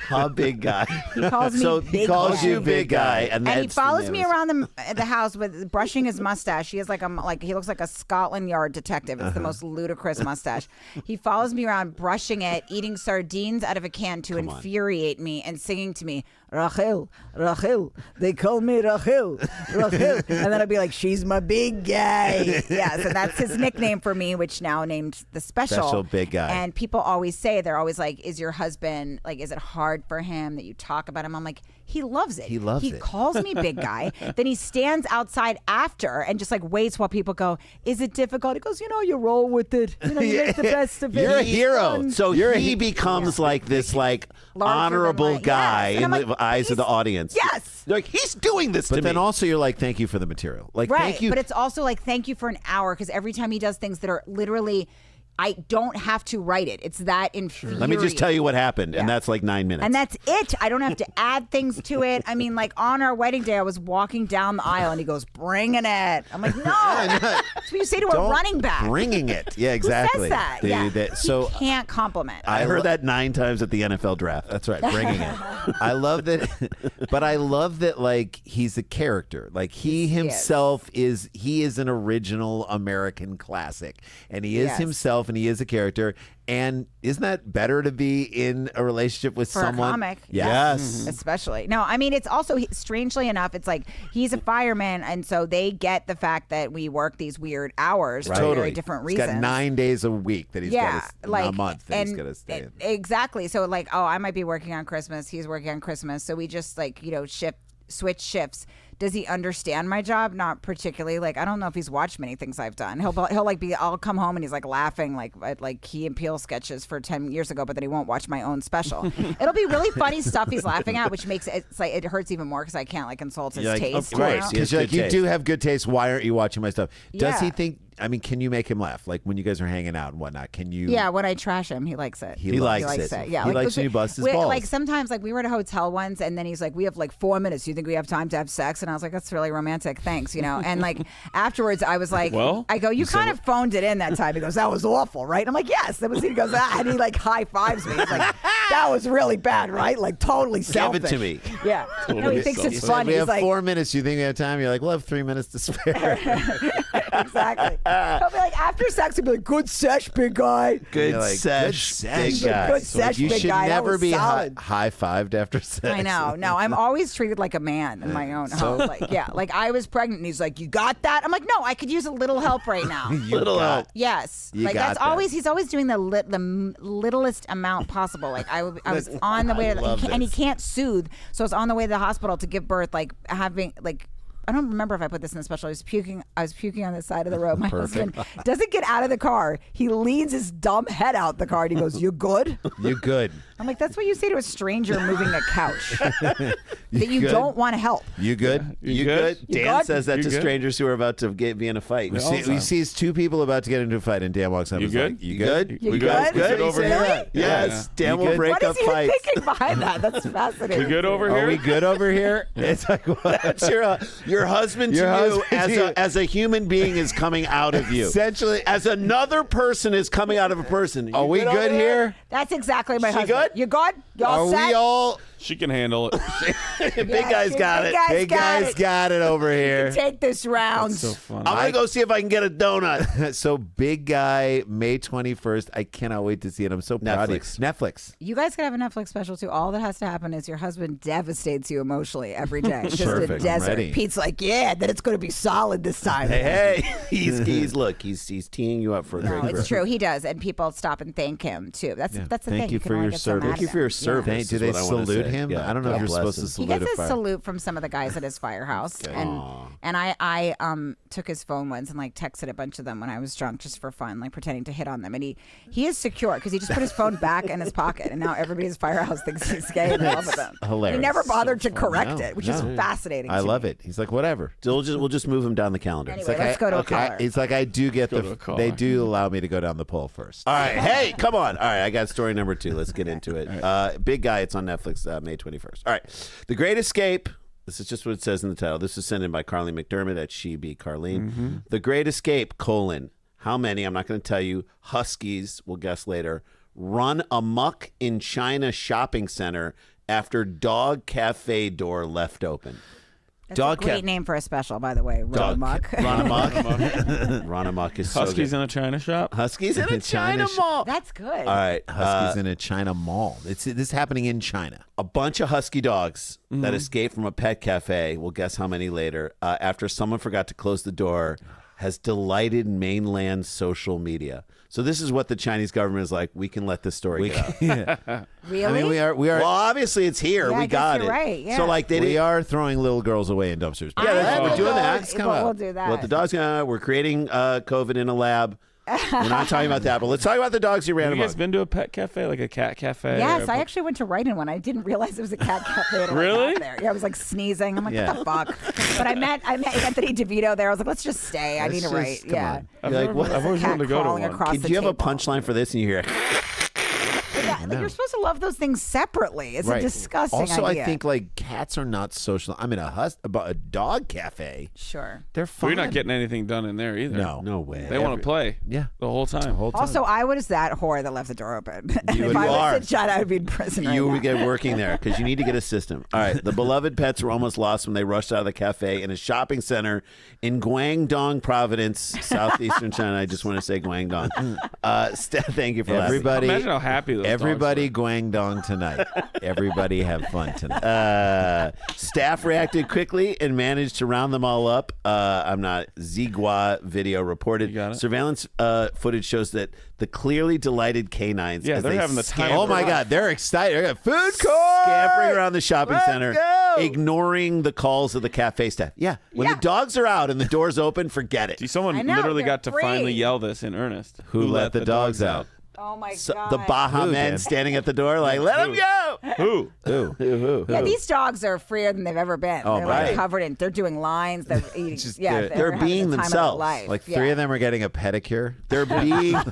Huh, big guy. He calls me So big he calls guy. you big guy, and And he that's follows the me name. around the house with brushing his mustache. He has he looks like a Scotland Yard detective. It's the most ludicrous mustache. He follows me around brushing it, eating sardines out of a can to infuriate me, and singing to me, Rachel, Rachel, they call me Rachel, Rachel. And then I'd be like, she's my big guy. Yes, and that's his nickname for me, which now named the Special big guy. And people always say, they're always like, is your husband, is it hard for him that you talk about him? I'm like, he loves it. He loves it. He calls me big guy. Then he stands outside after and just waits while people go, is it difficult? He goes, you roll with it. You make the best of it. You're a It's hero. fun." So You're he becomes this honorable life. guy Yes. in And I'm the like, eyes of the audience. Yes. They're like, he's doing this But to then me. also you're like, thank you for the material. Right. Thank you. But it's also thank you for an hour, because every time he does things that are literally, I don't have to write it. It's that infuriating. Let me just tell you what happened, and that's 9 minutes. And that's it. I don't have to add things to it. I mean, on our wedding day, I was walking down the aisle and he goes, bringing it. I'm like, no. That's what you say to a Don't running back. bringing it. Yeah, exactly. Who says that? Dude, Yeah. so He can't compliment. I heard that 9 times at the NFL draft. That's right, bringing it. I love that, but I love that he's a character. He himself is an original American classic, and he is Yes. himself, and he is a character. And isn't that better to be in a relationship with For someone? a comic. Yes. Especially. No, I mean, it's also, strangely enough, it's he's a fireman, and so they get the fact that we work these weird hours for very different He's reasons. got 9 days a week that he's Yeah, got a month that he's got to stay in. Exactly. So I might be working on Christmas. He's working on Christmas. So we just switch shifts. Does he understand my job? Not particularly. I don't know if he's watched many things I've done. I'll come home and he's laughing at Key and Peele sketches for 10 years ago, but then he won't watch my own special. It'll be really funny stuff he's laughing at, which makes it hurts even more because I can't consult his taste. of course, You know? Because you do have good taste. Why aren't you watching my stuff? Does Yeah. he think? I mean, can you make him laugh? When you guys are hanging out and whatnot, can you? Yeah, when I trash him, he likes it. He likes it. Yeah, He likes when you bust his balls. Sometimes, we were at a hotel once, and then he's like, "We have 4 minutes. Do you think we have time to have sex?" And I was like, "That's really romantic, thanks." And afterwards, I was like, Well, "I go, you kind of phoned it in that time." He goes, "That was awful, right?" I'm like, "Yes." That was. He goes, "Ah," and he high fives me. He's like, "That was really bad, right? Totally Give selfish." it to me. Yeah. No, he thinks it's He said, funny. we He's have like, 4 minutes. You think we have time? You're like, we'll have 3 minutes to spare. exactly. He'll be like, after sex, he'll be like, "Good sesh, big guy." Good You're like, sesh, good big sesh. guy. Good sesh, You big should guy. That never was be solid. high-fived after sex. I know. No, I'm always treated like a man in my own home. I was pregnant and he's like, "You got that?" I'm like, "No, I could use a little help right now." Little help. Yes. You got that's that. always, he's always doing the littlest amount possible. I was on the way to, and he can't soothe. So I was on the way to the hospital to give birth, having, I don't remember if I put this in the special. I was puking on the side of the road. My husband doesn't get out of the car. He leans his dumb head out the car and he goes, "You good?" You good? I'm like, that's what you say to a stranger moving a couch that you good? don't want to help. You good? You good? You Dan good? says that You to good? strangers who are about to be in a fight. We see two people about to get into a fight, and Dan walks up. You and is good? like, you You good? good? You We good? Good over Say here? that. Yes. Dan You will good? break What up is he fights. thinking behind that? That's fascinating. We good over Are here? we good over here? It's like what? That's your husband to Your you husband to you. as a human being is coming out of you. Essentially, As another person is coming out of a person. are we good over there? here? That's exactly my She husband. good? You good? You all Are set? we all? She can handle it. Big guy's got it. Big guys got it over here. Take this round. So funny. I'm gonna go see if I can get a donut. So big guy, May 21st. I cannot wait to see it. I'm so proud of you. Netflix. You guys could have a Netflix special too. All that has to happen is your husband devastates you emotionally every day. Just Perfect. a I'm desert. ready. Pete's like, yeah, then it's going to be solid this time. Hey, he's teeing you up for a No, great career. it's true. He does, and people stop and thank him too. That's the Thank thing. you can for only your get so mad service. at Thank you for your him. service. Do is they what I wanna salute say. him? Yeah. I don't know if God you're bless supposed to him. He salute gets a a fire. salute from some of the guys at his firehouse, and I took his phone once and like texted a bunch of them when I was drunk just for fun, like pretending to hit on them. And he is secure because he just put his phone back in his pocket, and now everybody at his firehouse thinks he's gay and in love with them. Hilarious. He never bothered to correct No, it, which is no. fascinating. I to love me. it. He's like, whatever. So we'll just move him down the calendar. Anyway, let's go to a caller. It's like I do get go to a caller. they do allow me to go down the poll first. All right, hey, come on. All right, I got story number 2. Let's get into it. Big guy, it's on Netflix, May 21st. All right, The Great Escape. This is just what it says in the title. This is sent in by Carleen McDermott at She Be Carleen. The Great Escape, how many, I'm not going to tell you, Huskies, we'll guess later, run amok in China shopping center after dog cafe door left open. That's a great name for a special, by the way. Run amok. Run amok. Run amok is Huskies so good. in a China shop. Huskies in a China mall. That's good. All right, Huskies in a China mall. This is happening in China. a bunch of husky dogs that escaped from a pet cafe. We'll guess how many later. After someone forgot to close the door, has delighted mainland social media. So this is what the Chinese government is like. We can let this story get out. Really? I mean, we are Well, obviously it's here. Yeah, I we guess got you're it. right, yeah. So like they we didn't. are throwing little girls away in dumpsters. Yeah, that's, we're doing that. Let's come We'll up. do that. Well, the dogs. We're creating COVID in a lab. We're not talking about that, but let's talk about the dogs who ran Have you amok. guys been to a pet cafe, like a cat cafe? Yes, or I actually went to write in one. I didn't realize it was a cat cafe. until I Really? got there. Yeah, I was like sneezing. I'm like, Yeah. what the fuck? But I met Anthony DeVito there. I was like, let's just stay. I need to write. come Yeah. on. I've, You're like, never- what? I've always Cat wanted to go to crawling one. across Do the you have a table. punchline for this? And you hear, Like, you're supposed to love those things separately. It's a Right. disgusting Also, idea. I think like cats are not social. I'm in a dog cafe. Sure. They're But fun. you're not getting anything done in there either. no way. They want to play. Yeah. The whole time. Also, I was that whore that left the door open. And if You I are. was in China, I would be in prison right you now. will get working there because you need to get a system. All right. The beloved pets were almost lost when they rushed out of the cafe in a shopping center in Guangdong Province, southeastern China. I just want to say Guangdong. Thank you for laughing. Everybody, Imagine how happy those everybody dogs Guangdong tonight. Everybody have fun tonight. Staff reacted quickly and managed to round them all up. I'm not. Zigua video reported. You got it? Surveillance footage shows that the clearly delighted canines. Yeah, as they're they having the time scamper- Oh my God, they're excited. They got food court. Scampering around the shopping Let's center, go. ignoring the calls of the cafe staff. Yeah, when Yeah. the dogs are out and the doors open, forget it. See, someone I know, literally they're got to finally free. yell this in earnest. Who let the dogs out? Oh my So God. the Baja Who, men Dan? standing at the door, like, let them go. Who? Who? Yeah, these dogs are freer than they've ever been. Oh, they're right. like covered in. They're doing lines. They're eating. Just, yeah, they're having being the time of their themselves. life. Like Yeah. three of them are getting a pedicure. They're being A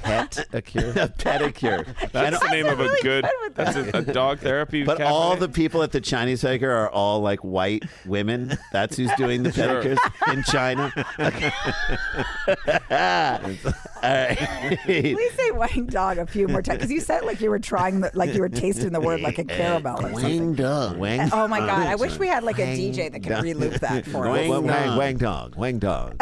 pet-a-cure. a pedicure. That's the name of a really good. good with That's a dog therapy. But cafe. all the people at the Chinese pedicure are all like white women. That's who's doing the pedicures in China. All right. Please say Wang Dog a few more times because you said it like you were trying, like you were tasting the word like a caramel or something. Wang Oh my God! I wish we had like a DJ that could reloop that for us. Wang Wang Dong.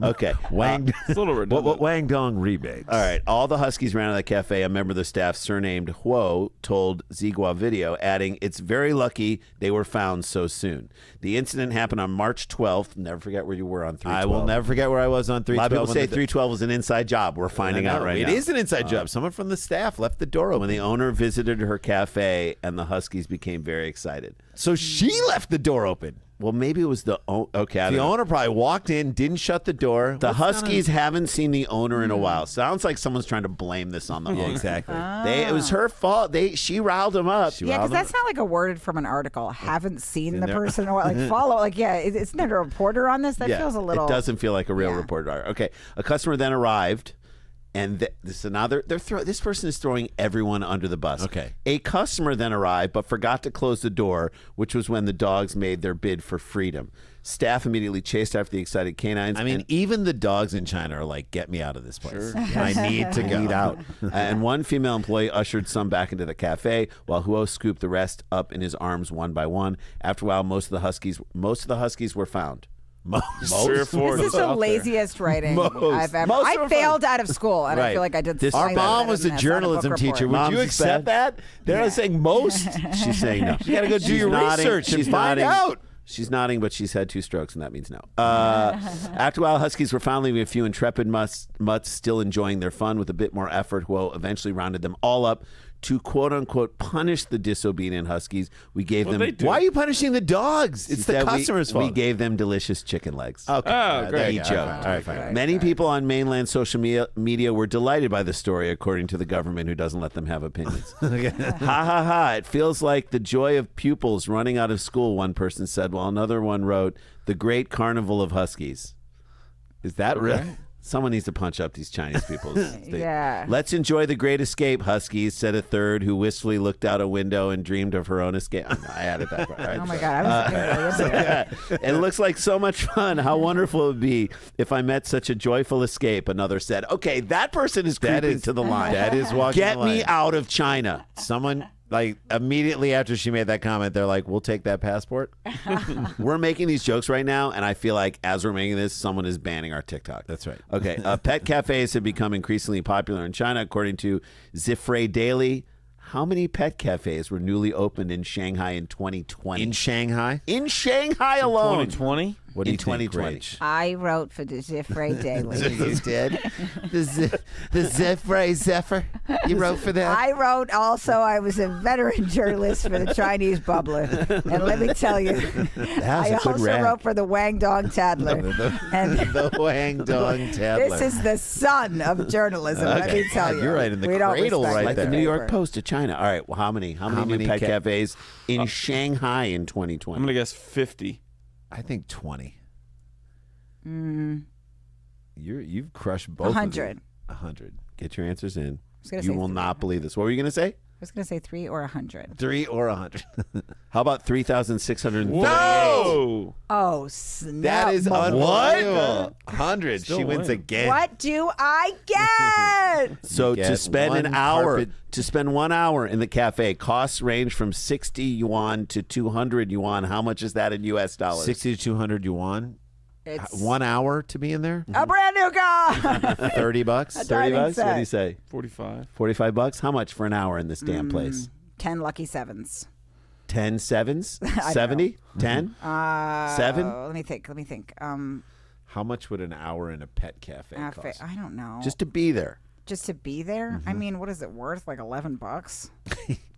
Okay. Wang. It's a little redundant. What Wang Dong remix? All right. All the Huskies ran out of the cafe. A member of the staff, surnamed Huo, told Zigua Video, adding, "It's very lucky they were found so soon." The incident happened on March 12th. Never forget where you were on 3/12. I will never forget where I was on 3/12. A lot of people when say the- 12 was an inside job. We're finding out right now. It is an inside job. Someone from the staff left the door open. When the owner visited her cafe, and the Huskies became very excited. So she left the door open. Well, maybe it was the okay. I The don't know. owner probably walked in, didn't shut the door. The What's Huskies haven't seen the owner in a while. Sounds like someone's trying to blame this on the owner. exactly. It was her fault. She riled him up. Yeah, because that's not like a worded from an article. Haven't seen the person in a while. Like follow. Like isn't there a reporter on this? That feels a little. It doesn't feel like a real Yeah. reporter. Okay, a customer then arrived, and so now this person is throwing everyone under the bus. Okay. A customer then arrived, but forgot to close the door, which was when the dogs made their bid for freedom. Staff immediately chased after the excited canines. I mean, even the dogs in China are like, get me out of this place. I need to go. out. And one female employee ushered some back into the cafe, while Huo scooped the rest up in his arms one by one. After a while, most of the huskies were found. Three or four. This is the laziest writing I've ever. Most I of failed out of school, and I feel like I did. This- Our slightly mom better was than a this on book journalism teacher. report. Would Mom's you is accept that? They're not saying most. She's saying no. You got to go do your research and find out. She's nodding, but she's had 2 strokes, and that means no. After a while, Huskies were found leaving a few intrepid mutts still enjoying their fun. With a bit more effort, Huo eventually rounded them all up to quote-unquote punish the disobedient Huskies. We gave them... they do? Why are you punishing the dogs? It's the Instead, customer's fault. We gave them delicious chicken legs. Okay. Oh, great. He All joked. right, fine. Many people on mainland social media were delighted by the story, according to the government, who doesn't let them have opinions. Ha ha ha. It feels like the joy of pupils running out of school, one person said, while another one wrote, the great carnival of Huskies. Is that real? Someone needs to punch up these Chinese people. Yeah. Let's enjoy the great escape, Huskies, said a third, who wistfully looked out a window and dreamed of her own escape. I added that part. All right. Oh my God! I was It looks like so much fun. How wonderful it would be if I met such a joyful escape, another said. Okay, that person is creeping to the line. That is walking Get the line. me out of China. Someone, like, immediately after she made that comment, they're like, we'll take that passport. We're making these jokes right now, and I feel like as we're making this, someone is banning our TikTok. That's right. Okay, pet cafes have become increasingly popular in China, according to Zifrei Daily. How many pet cafes were newly opened in Shanghai in 2020? In Shanghai? In Shanghai alone. 2020? What do In you think, 2020. Rach? I wrote for the Zifrei Daily. You did? The Zephyr Zephyr? You wrote for that? I wrote also. I was a veteran journalist for the Chinese Bubbler, and let me tell you, I a good also rag. wrote for the Wang Dong Tattler. And The Wang Dong Tattler. this is the son of journalism. Let me tell you, You're right in the We don't cradle respect right Like the the there. New York paper. Post to China. All right, well, how many many new pet ca- cafes in Shanghai in 2020? I'm going to guess 50. I think 20. You've crushed both. 100. 100. Get your answers in. gonna You say will 3. not believe this. What were you going to say? I was going to say 3 or 100. 3 or 100. How about 3,638? Whoa! Oh, snap. That is unbelievable. 100. Still She wins win. again. What do I get? So You to get spend an one hour, carpet- to spend 1 hour in the cafe, costs range from 60 yuan to 200 yuan. How much is that in U.S. dollars? 60 to 200 yuan. It's 1 hour to be in there? a brand new car. 30 bucks? 30 dining bucks? What do you set. say? 45. 45 bucks? How much for an hour in this damn place? 10 lucky sevens. 10 sevens? don't 70? 10? 7? Let me think. How much would an hour in a pet cafe cost? I don't know. Just to be there. Just to be there? I mean, what is it worth? Like $11?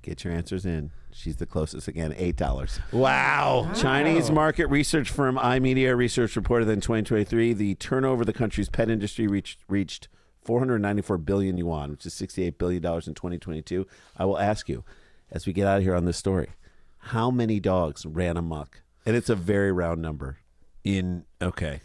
Get your answers in. She's the closest again. $8. Wow. Chinese market research firm iMedia Research reported that in 2023, the turnover of the country's pet industry reached 494 billion yuan, which is $68 billion in 2022. I will ask you, as we get out of here on this story, how many dogs ran amok? And it's a very round number. Okay.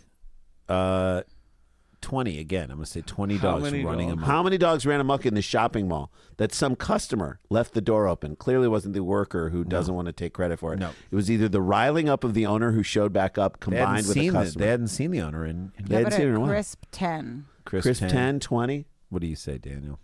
20 again. I'm going to say 20 How dogs many running dogs? amok. How many dogs ran amok in the shopping mall that some customer left the door open? Clearly wasn't the worker who doesn't want to take credit for it. No. It was either the riling up of the owner who showed back up They hadn't combined with the seen customer. They hadn't seen the owner in They hadn't but seen it in a a while. crisp 10. Crisp 10, 20. What do you say, Daniel?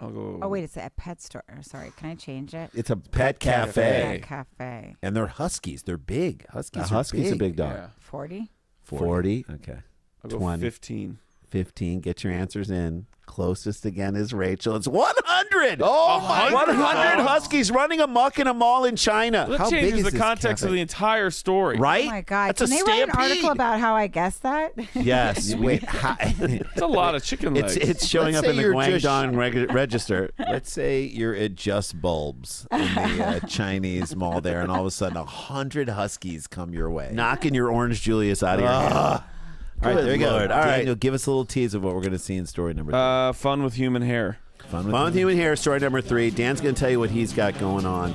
I'll go. Oh, wait, it's at pet store. Sorry, can I change it? It's a Pet cafe. Pet cafe. And they're huskies. They're big. Huskies A are husky's big. a big dog. Yeah. 40? 40. Okay. I'll go 20. 15. 15. Get your answers in. Closest again is Rachel. It's 100. Oh, my 100 God. huskies running amok in a mall in China. That How big changes is the this context of cafe? the entire story. Right? Oh my God! That's Can a they write an stampede. article about how I guessed that? Yes. Wait, It's a lot of chicken legs. It's showing Let's up say in the you're just- Guangdong register. let's say you're at Just Bulbs in the Chinese mall there, and all of a sudden 100 huskies come your way. Knocking your Orange Julius out of your hand. All right, there you go. Lord. All right. Daniel, give us a little tease of what we're going to see in story number 3. Fun with human hair. Fun Fun with Human Hair, story number 3. Dan's going to tell you what he's got going on.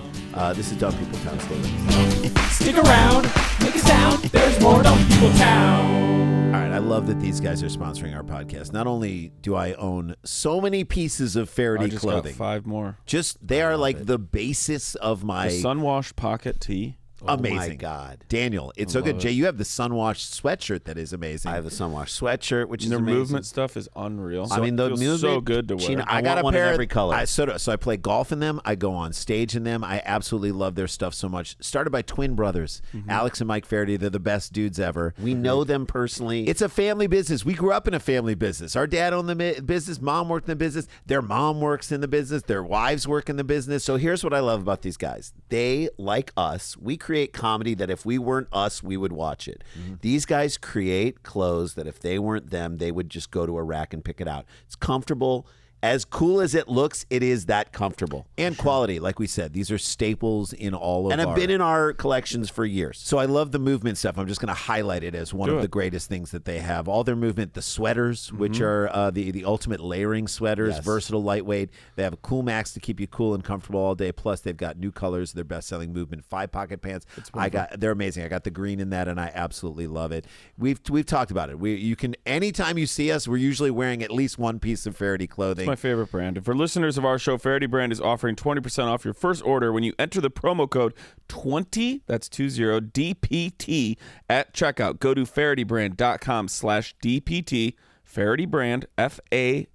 This is Dumb People Town. Stay with us. Stick around, make a sound. There's more Dumb People Town. All right, I love that these guys are sponsoring our podcast. Not only do I own so many pieces of I Faraday just clothing, got 5 more. just they are like the basis of my The Sunwash Pocket Tee. amazing. Oh my God. Daniel, it's so good. Jay, you have the Sunwash sweatshirt that is amazing. I have the Sunwash sweatshirt, which is Their amazing. movement stuff is unreal. I mean, the feels movement, so good to wear. Sheena, I I got want a one pair in of every color. So I play golf in them. I go on stage in them. I absolutely love their stuff so much. Started by twin brothers, Alex and Mike Faraday. They're the best dudes ever. We know them personally. It's a family business. We grew up in a family business. Our dad owned the business. Mom worked in the business. Their mom works in the business. Their wives work in the business. So here's what I love about these guys. They, like us, we create comedy that if we weren't us, we would watch it. These guys create clothes that if they weren't them, they would just go to a rack and pick it out. It's comfortable. As cool as it looks, it is that comfortable. And quality, like we said, these are staples in all of And our... have been in our collections for years. So I love the movement stuff. I'm just going to highlight it as one of the greatest things that they have. All their movement, the sweaters, which are the ultimate layering sweaters, Yes. versatile, lightweight. They have a cool max to keep you cool and comfortable all day. Plus, they've got new colors. Their best-selling movement 5-pocket pants. They're amazing. I got the green in that, and I absolutely love it. We've talked about it. You can anytime you see us, we're usually wearing at least one piece of Faraday clothing. It's my favorite brand. And for listeners of our show, Faraday brand is offering 20% off your first order when you enter the promo code 20, that's 20, DPT at checkout. Go to FaradayBrand.com/DPT. Faraday brand, FAHERTY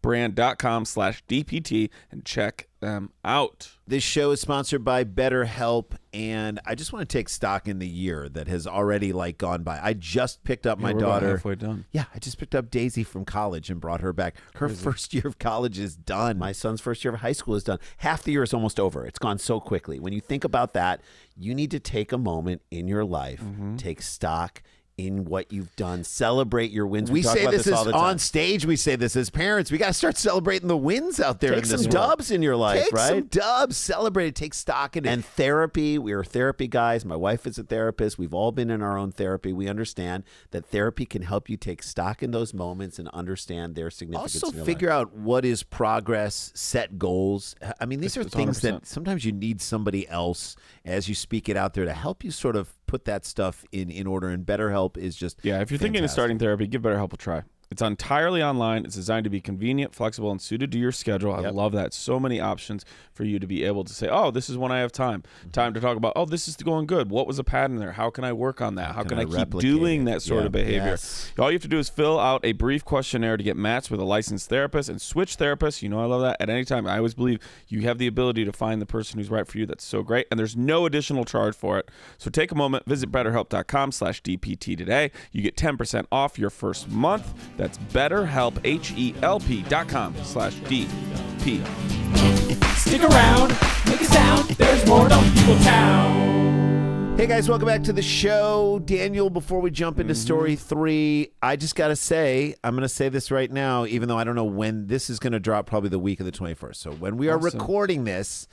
brand.com/DPT, and check them out. This show is sponsored by BetterHelp, and I just want to take stock in the year that has already gone by. I just picked up my We're about daughter. halfway done. Yeah, I just picked up Daisy from college and brought her back. Her first year of college is done. My son's first year of high school is done. Half the year is almost over. It's gone so quickly. When you think about that, you need to take a moment in your life, take stock in what you've done, celebrate your wins. We talk say about this all is the time. on stage. We say this as parents. We got to start celebrating the wins out there Take in some this world. dubs in your life, Take right? some dubs. Celebrate it. Take stock in it. And therapy, we are therapy guys. My wife is a therapist. We've all been in our own therapy. We understand that therapy can help you take stock in those moments and understand their significance. also in your figure life. out what is progress, set goals. I mean, these are It's things 100%. that sometimes you need somebody else as you speak it out there to help you sort of put that stuff in order. And BetterHelp is just Yeah, if you're thinking of starting therapy, give BetterHelp a try. It's entirely online. It's designed to be convenient, flexible, and suited to your schedule. I love that. So many options for you to be able to say, oh, this is when I have time. Time to talk about, oh, this is going good. What was a pattern there? How can I work on that? How can I keep replicate doing it? that sort of behavior? Yes. All you have to do is fill out a brief questionnaire to get matched with a licensed therapist and switch therapists. You know I love that. At any time, I always believe you have the ability to find the person who's right for you. That's so great. And there's no additional charge for it. So take a moment, visit BetterHelp.com/DPT today. You get 10% off your first month. That's BetterHelp, HELP.com/DPT. Stick around, make a sound. There's more Dumb People Town. Hey guys, welcome back to the show. Daniel, before we jump into story 3, I just got to say, I'm going to say this right now, even though I don't know when this is going to drop, probably the week of the 21st. So when we are recording this,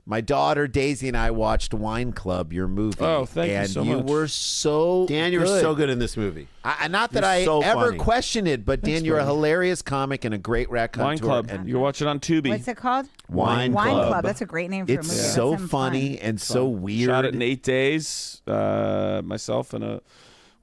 my daughter Daisy and I watched Wine Club, your movie. Oh, thank you and so you much. were so Dan, you were good. so good in this movie. Not that You're I so ever funny. questioned it, but Dan, you're a hilarious comic and a great raconteur. Wine Club. And You can watch it on Tubi. What's it called? Wine Club. That's a great name for a It's movie. That so sounds funny fun. and so weird. Shot it in 8 days. Myself and a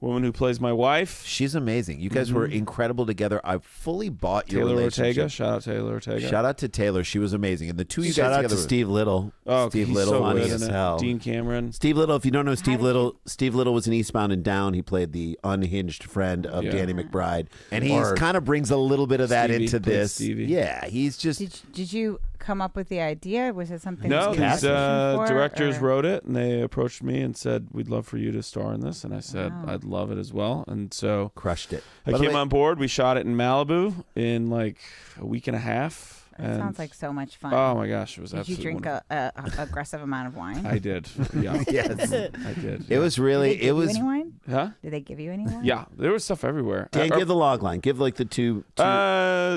woman who plays my wife, She's amazing. You guys were incredible together. I fully bought your Taylor relationship. Ortega. Shout out Taylor Ortega. Shout out to Taylor. She was amazing. And the two of you Shout guys out together to were- Steve Little. Oh, Steve he's Little, so funny good as in it. hell. Dean Cameron. Steve Little, if you don't know Steve did Little, Steve Little was in Eastbound and Down. He played the unhinged friend of Yeah. Danny McBride. And he Or- kind of brings a little bit of that Stevie, into played this. Stevie. Yeah, he's just Did you come up with the idea? Was it something? No, that you these auditioned for, directors or- wrote it, and they approached me and said, "We'd love for you to star in this." And I said, Wow. "I'd love it as well." And so Crushed it. I By the came way- on board. We shot it in Malibu in like a week and a half. That and sounds like so much fun. Oh my gosh, it was Did you absolutely drink wonderful. a aggressive amount of wine? I did. Yeah, Yes. I did. It was Did they really. give It you was. any wine? Huh? Did they give you any wine? Yeah, there was stuff everywhere. Dan, give the log line. Give like the two.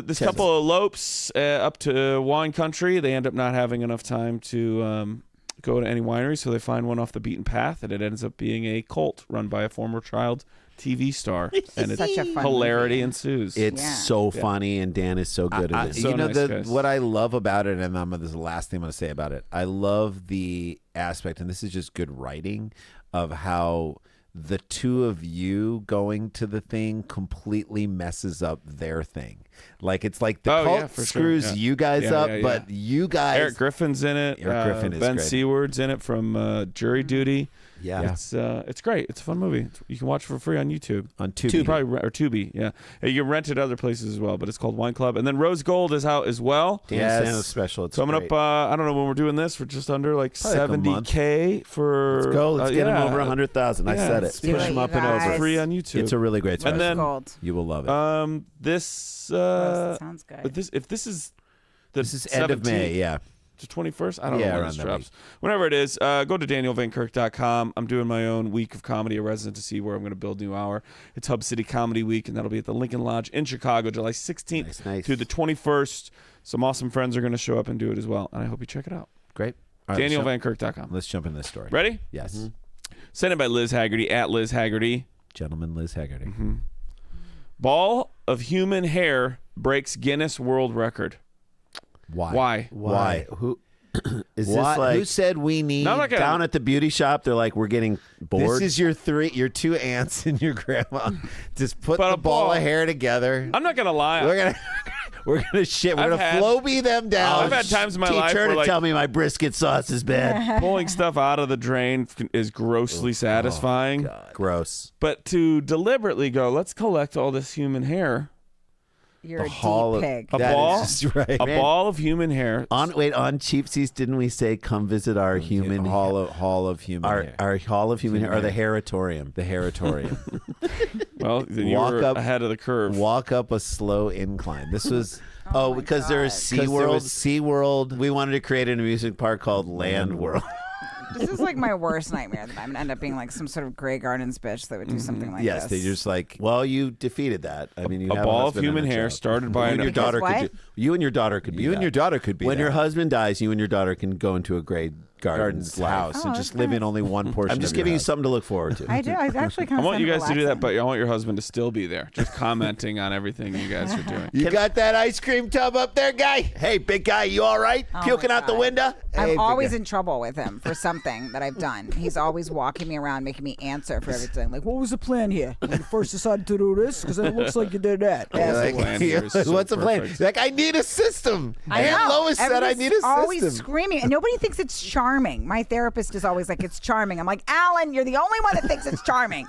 This couple of elopes up to wine country. They end up not having enough time to go to any winery, so they find one off the beaten path, and it ends up being a cult run by a former child TV star, and it's Such a fun hilarity movie. ensues. It's Yeah. so funny, and Dan is so good at it. So you know, nice, guys. what I love about it, and this is the last thing I'm going to say about it. I love the aspect, and this is just good writing, of how the two of you going to the thing completely messes up their thing. Like it's like the Oh, cult yeah, for sure. screws Yeah. you guys Yeah, up, yeah, yeah. but you guys. Eric Griffin's in it. Eric Griffin is Ben great. Seward's in it from Jury Duty. Yeah. It's great. It's a fun movie. You can watch it for free on YouTube. On Tubi. Or Tubi. Yeah, you can rent it other places as well. But it's called Wine Club. And then Rose Gold is out as well. Dan Yes. Sano special. It's Coming great. up, I don't know when we're doing this. For just under like Probably like a month. $70K for. Let's go. Let's get him yeah. over 100,000. I Yeah, said let's it. Do push it, him you up and over. guys. Free on YouTube. It's a really great special. And then- Gold. you will love it. This. Gross, sounds good. But if this is the This is end of May. 17th Yeah. to 21st. I don't Yeah, know when around this that drops. Whenever it is, go to danielvankirk.com. I'm doing my own week of comedy, a resident to see where I'm going to build new hour. It's Hub City Comedy Week, and that'll be at the Lincoln Lodge in Chicago, July 16th Nice. through the 21st. Some awesome friends are going to show up and do it as well, and I hope you check it out. Great. All right, DanielVanKirk.com. Let's jump into this story. Ready? Yes. Sent in by Liz Haggerty at Liz Haggerty. Gentleman Liz Haggerty. Ball of human hair breaks Guinness World Record. Why? Why? Who is Why? this like Who said we need? No, I'm not gonna- down at the beauty shop? They're like, we're getting bored. This is your two aunts and your grandma. Just put But the a ball ball. of hair together. I'm not going to lie. We're gonna shit. We're I've gonna had- Floby them down. I've had times in my Teach life her where to like, tell me my brisket sauce is bad. pulling stuff out of the drain is grossly satisfying. Gross. But to deliberately go, let's collect all this human hair. You're a Hall deep of- pig. A That ball? is just right. A Man. ball of human hair. On Cheap Seats, didn't we say come visit our human Hall of Human our, Hair. our hall of human hair or the hairatorium? The Hairatorium. Well, then you Walk were up- ahead of the curve. Walk up a slow incline. This was Oh my because there's God. SeaWorld. SeaWorld. We wanted to create an amusement park called Land World. This is like my worst nightmare that I'm gonna end up being like some sort of Grey Gardens bitch that would do something like yes. this. They just like Well, you defeated that. I mean, you A have ball of husband and human a hair child. started by You and an- your daughter Because could what? do. You and your daughter could be. you and that. your daughter could be When your that. husband dies, you and your daughter can go into a Grey Gardens Gardens house Oh, and that's just live in nice. only one portion. I'm just of your giving you house. something to look forward to. I do. I actually kind I of. want you guys to do that, but I want your husband to still be there, just commenting on everything you guys are doing. You got that ice cream tub up there, guy? Hey, big guy, you all right? Oh Puking my out the God. window? Hey, I'm big always guy. in trouble with him for something that I've done. He's always walking me around, making me answer for everything. Like, what was the plan here? When you first decided to do this? Because it looks like you did that. You're the plan here is so what's the plan? perfect. You're like, I need a system. I know. Aunt Lois said I need a Everybody's always system. screaming, and nobody thinks it's charming. My therapist is always like, "It's charming." I'm like, "Alan, you're the only one that thinks it's charming."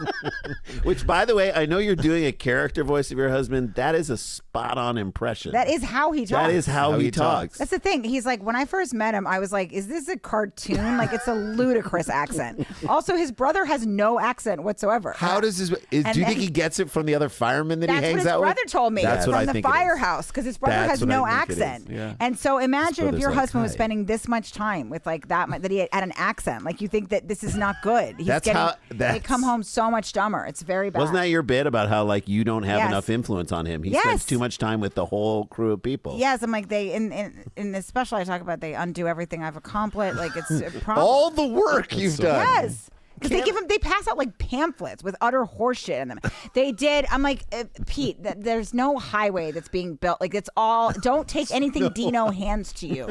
Which, by the way, I know you're doing a character voice of your husband. That is a spot-on impression. That is how he talks. That is how he talks. That's the thing. He's like, when I first met him, I was like, is this a cartoon? Like, it's a ludicrous accent. Also, his brother has no accent whatsoever. How does his? Do you And think then- he gets it from the other firemen that he That's what hangs his out brother with? told me. That's from what I the think it is. firehouse, because his brother That's has what no I think it is. accent. Yeah. And so imagine if brother's your like, husband was "Hi." spending this much time with like that he had an accent. Like, you think that this is not good. He's That's getting, how- they that's- come home so much dumber. It's very bad. Wasn't that your bit about how like you don't have Yes. enough influence on him? He Yes. spends too much time with the whole crew of people. Yes, I'm like, they in this special I talk about they undo everything I've accomplished. Like, it's a problem. All the work you've so done. Yes. Because they pass out like pamphlets with utter horseshit in them. They did. I'm like, Pete, there's no highway that's being built. Like, it's all, don't take anything Dino hands to you.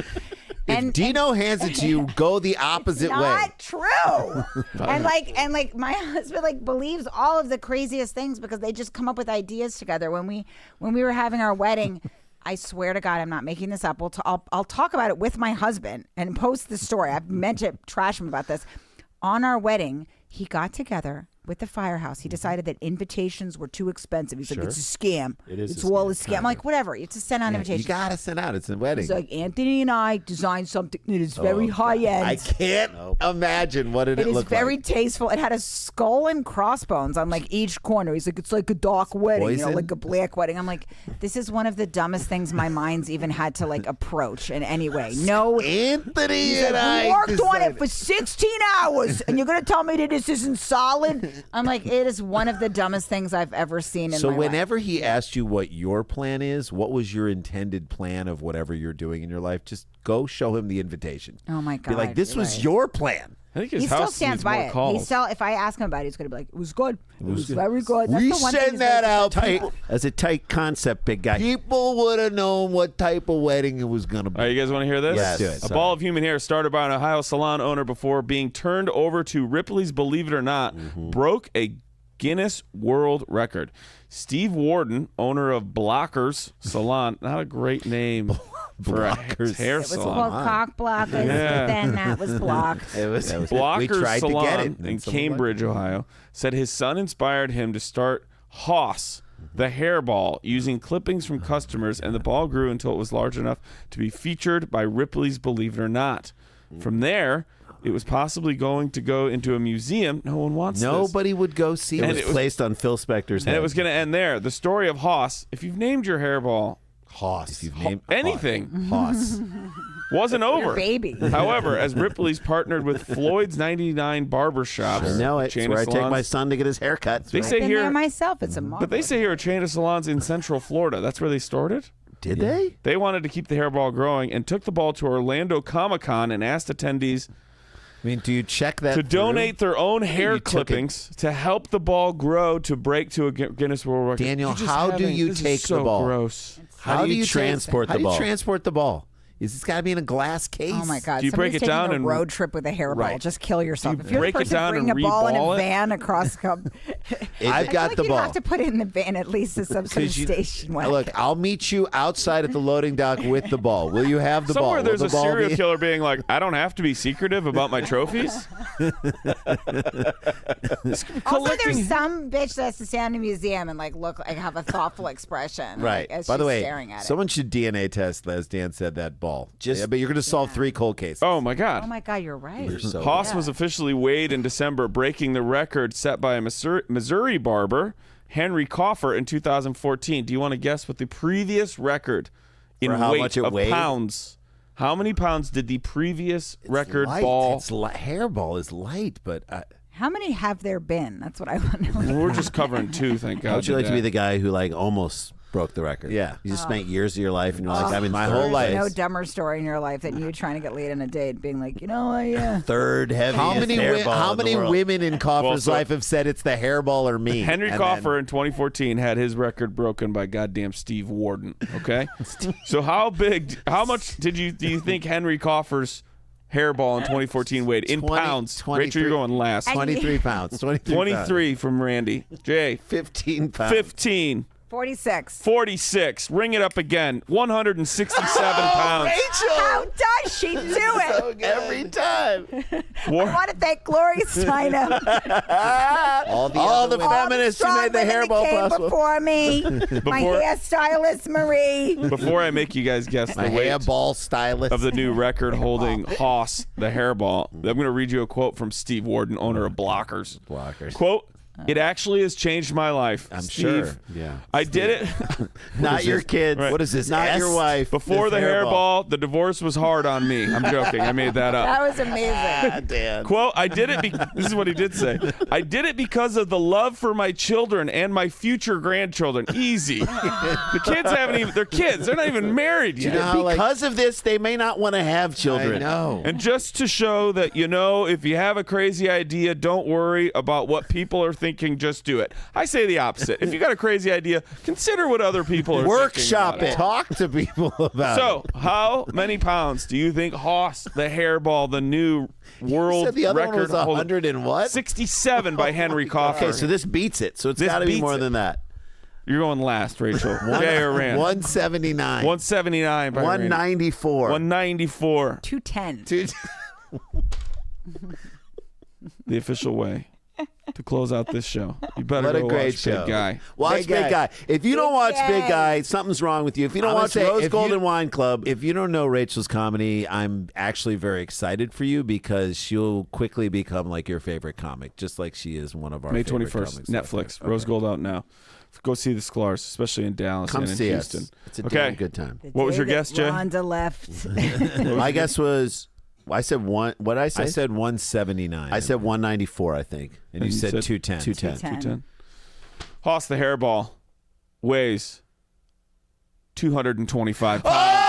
If Dino hands it to you, go the opposite way. Not true. and like my husband like believes all of the craziest things because they just come up with ideas together. When we were having our wedding, I swear to God, I'm not making this up. I'll talk about it with my husband and post the story. I've meant to trash him about this. On our wedding, he got together with the firehouse. He decided that invitations were too expensive. He's like, it's a scam. It is It's a all a scam. scam. I'm like, whatever. You have to send out invitations. You gotta send out. It's a wedding. He's like, Anthony and I designed something that is very high end. I can't imagine what it It is looked very like. tasteful. It had a skull and crossbones on like each corner. He's like, it's like a dark wedding, Poison? like a black wedding. I'm like, this is one of the dumbest things my mind's even had to like approach in any way. No. Anthony He's and like, we I worked on it decided- for 16 hours, and you're gonna tell me that this isn't solid? I'm like, it is one of the dumbest things I've ever seen in So my life. whenever he asked you what your plan is, what was your intended plan of whatever you're doing in your life? Just go show him the invitation. Oh my Be like, God, this you're was right. your plan. I think his He house still stands needs by more it. calls. He still, if I ask him about it, he's gonna be like, it was good. It was very good. That's We the one thing send he's that very- out. Tight. That's a tight concept, big guy. People would have known what type of wedding it was going to be. All right, you guys want to hear this? Yes. do it. A Sorry. ball of human hair started by an Ohio salon owner before being turned over to Ripley's Believe It or Not broke a Guinness World Record. Steve Warden, owner of Blockers Salon, not a great name for a hair It was salon. called cock blockers, Yeah. but then that was blocked. It was, we Blockers tried to Salon get it. in and someone Cambridge, Ohio, said his son inspired him to start Hoss, the hairball, using clippings from customers, and the ball grew until it was large enough to be featured by Ripley's Believe It or Not. From there, it was possibly going to go into a museum. No one wants this. Nobody would go see It it. was placed on Phil Spector's head. And it was going to end there. The story of Hoss, if you've named your hairball Hoss. You've named anything, Hoss. wasn't over. baby. However, as Ripley's partnered with Floyd's 99 barbershops, I know it. It's chain where I of take my salons, son to get his hair cut. They I've say been here, there myself. It's a but they say here a chain of salons in Central Florida. That's where they started. Did they? They wanted to keep the hairball growing and took the ball to Orlando Comic-Con and asked attendees I mean, do you check that to through? donate their own hair you took it. clippings to help the ball grow to break to a Guinness World Record. Daniel, just how do you this is take so the ball? Gross. How do you transport how the do ball? you transport the ball? Is this got to be in a glass case? Oh my God! Do you break Somebody's it down taking and- a road trip with a hairball? Right. Just kill yourself. Do you If you're break the it person down bringing and a ball in reball a it? van across, I've I got feel like the you'd ball. have to put it in the van at least to some sort of Could you- station wagon. Look, I'll meet you outside at the loading dock with the ball. Will you have the ball? Somewhere Will there's the a ball serial be- killer being like, I don't have to be secretive about my trophies. Also, there's some bitch that has to stand in a museum and like look like have a thoughtful expression. Right. Like, as By the she's way, staring at someone should DNA test, as Dan said, that ball. But you're going to solve 3 cold cases. Oh my God. it. Oh my God, you're right. So Haas was officially weighed in December, breaking the record set by a Missouri barber, Henry Coffer, in 2014. Do you want to guess what the previous record in For how weight much it of weighed? pounds? How many pounds did the previous record light. ball? It's hairball is light, but How many have there been? That's what I want to know. We're just covering 2, thank God. How would you like to be today. the guy who like almost broke the record? Yeah. You just spent years of your life and you're like, I'm in my third whole There's life. no dumber story in your life than you trying to get laid on a date, being like, you know, third heaviest how many hairball how in the many world. women in Coffer's Well, so- life have said it's the hairball or me? Henry And Coffer in 2014 had his record broken by goddamn Steve Warden. Okay, so how much do you think Henry Coffer's hairball in 2014 weighed in 20 pounds? 23 Rachel, you're going last. 23 pounds. 23 23 from Randy. Jay, 15 pounds. 15. 46. 46. Ring it up again. 167 pounds. How does she do it? Every time. I want to thank Gloria Steinem. All the All the women. feminists who Strong made the women that hairball came possible. before me. My Before- hairstylist, Marie. Before I make you guys guess My the weight hairball stylist. of the new record holding Hoss, the hairball, I'm going to read you a quote from Steve Warden, owner of Blockers. Quote, "It actually has changed my life. I'm Steve, sure. Yeah. I did it Not your kids. Right. What is this? Not S? your wife. before This the hairball. The divorce was hard on me." I'm joking. I made that up. That was amazing. Dan. Quote, "I did it this is what he did say. I did it because of the love for my children and my future grandchildren." Easy. The kids haven't even, they're kids. They're not even married yet. know how, like- Because of this, they may not want to have children. I know. And just to show that, if you have a crazy idea, don't worry about what people are thinking, just do it. I say the opposite. If you got a crazy idea, consider what other people are Workshop thinking. it. Talk to people about So, it. how many pounds do you think Hoss, the hairball, the new world said the other one record was holder- 100 and what? 67 by Henry Coffer. Okay, so this beats it. So it's This got to be beats more it. than that. You're going last, Rachel. Jay or Rand? 179. 179 by Randy. 194. 194. 210. Dude, The official way to close out this show. You better What a go great watch show. Big Guy. Watch Big Guy. If you don't watch Big Guy, something's wrong with you. If you don't watch Rose Golden Wine Club. If you don't know Rachel's comedy, I'm actually very excited for you because she'll quickly become like your favorite comic, just like she is one of our May favorite 21st, comics. Netflix. Okay. Rose Gold out now. Go see the Sklars, especially in Dallas Come and in see Houston. us. It's a damn good time. The What was day your that guess, Jay? Rhonda left. My guess was, I said one. What did I say? I said 179. I said 194, I think. and you said 210. 210. 210. Hoss the hairball weighs 225 pounds.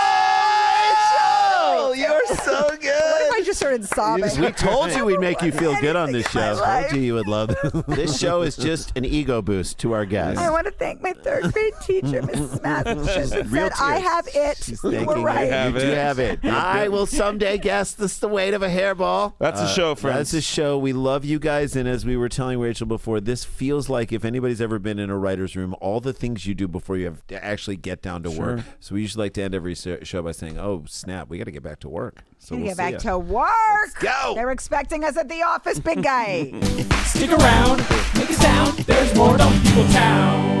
Oh, you're so good. What if I just started sobbing? We told you we'd make you feel good on this show. Told you would love it. This show is just an ego boost to our guests. I want to thank my third grade teacher, Mrs. Matheson, who Real said, I tears. have it. You were thanking right. you. have You it. do have it. I will someday guess this the weight of a hairball. That's a show, friends. That's a show. We love you guys. And as we were telling Rachel before, this feels like if anybody's ever been in a writer's room, all the things you do before you have to actually get down to work. So we usually like to end every show by saying, oh, snap, we got to get back to work. So Gotta we'll get back see ya. to work. Let's go. They're expecting us at the office, big guy. Stick around, make a sound. There's more Dumb People Town.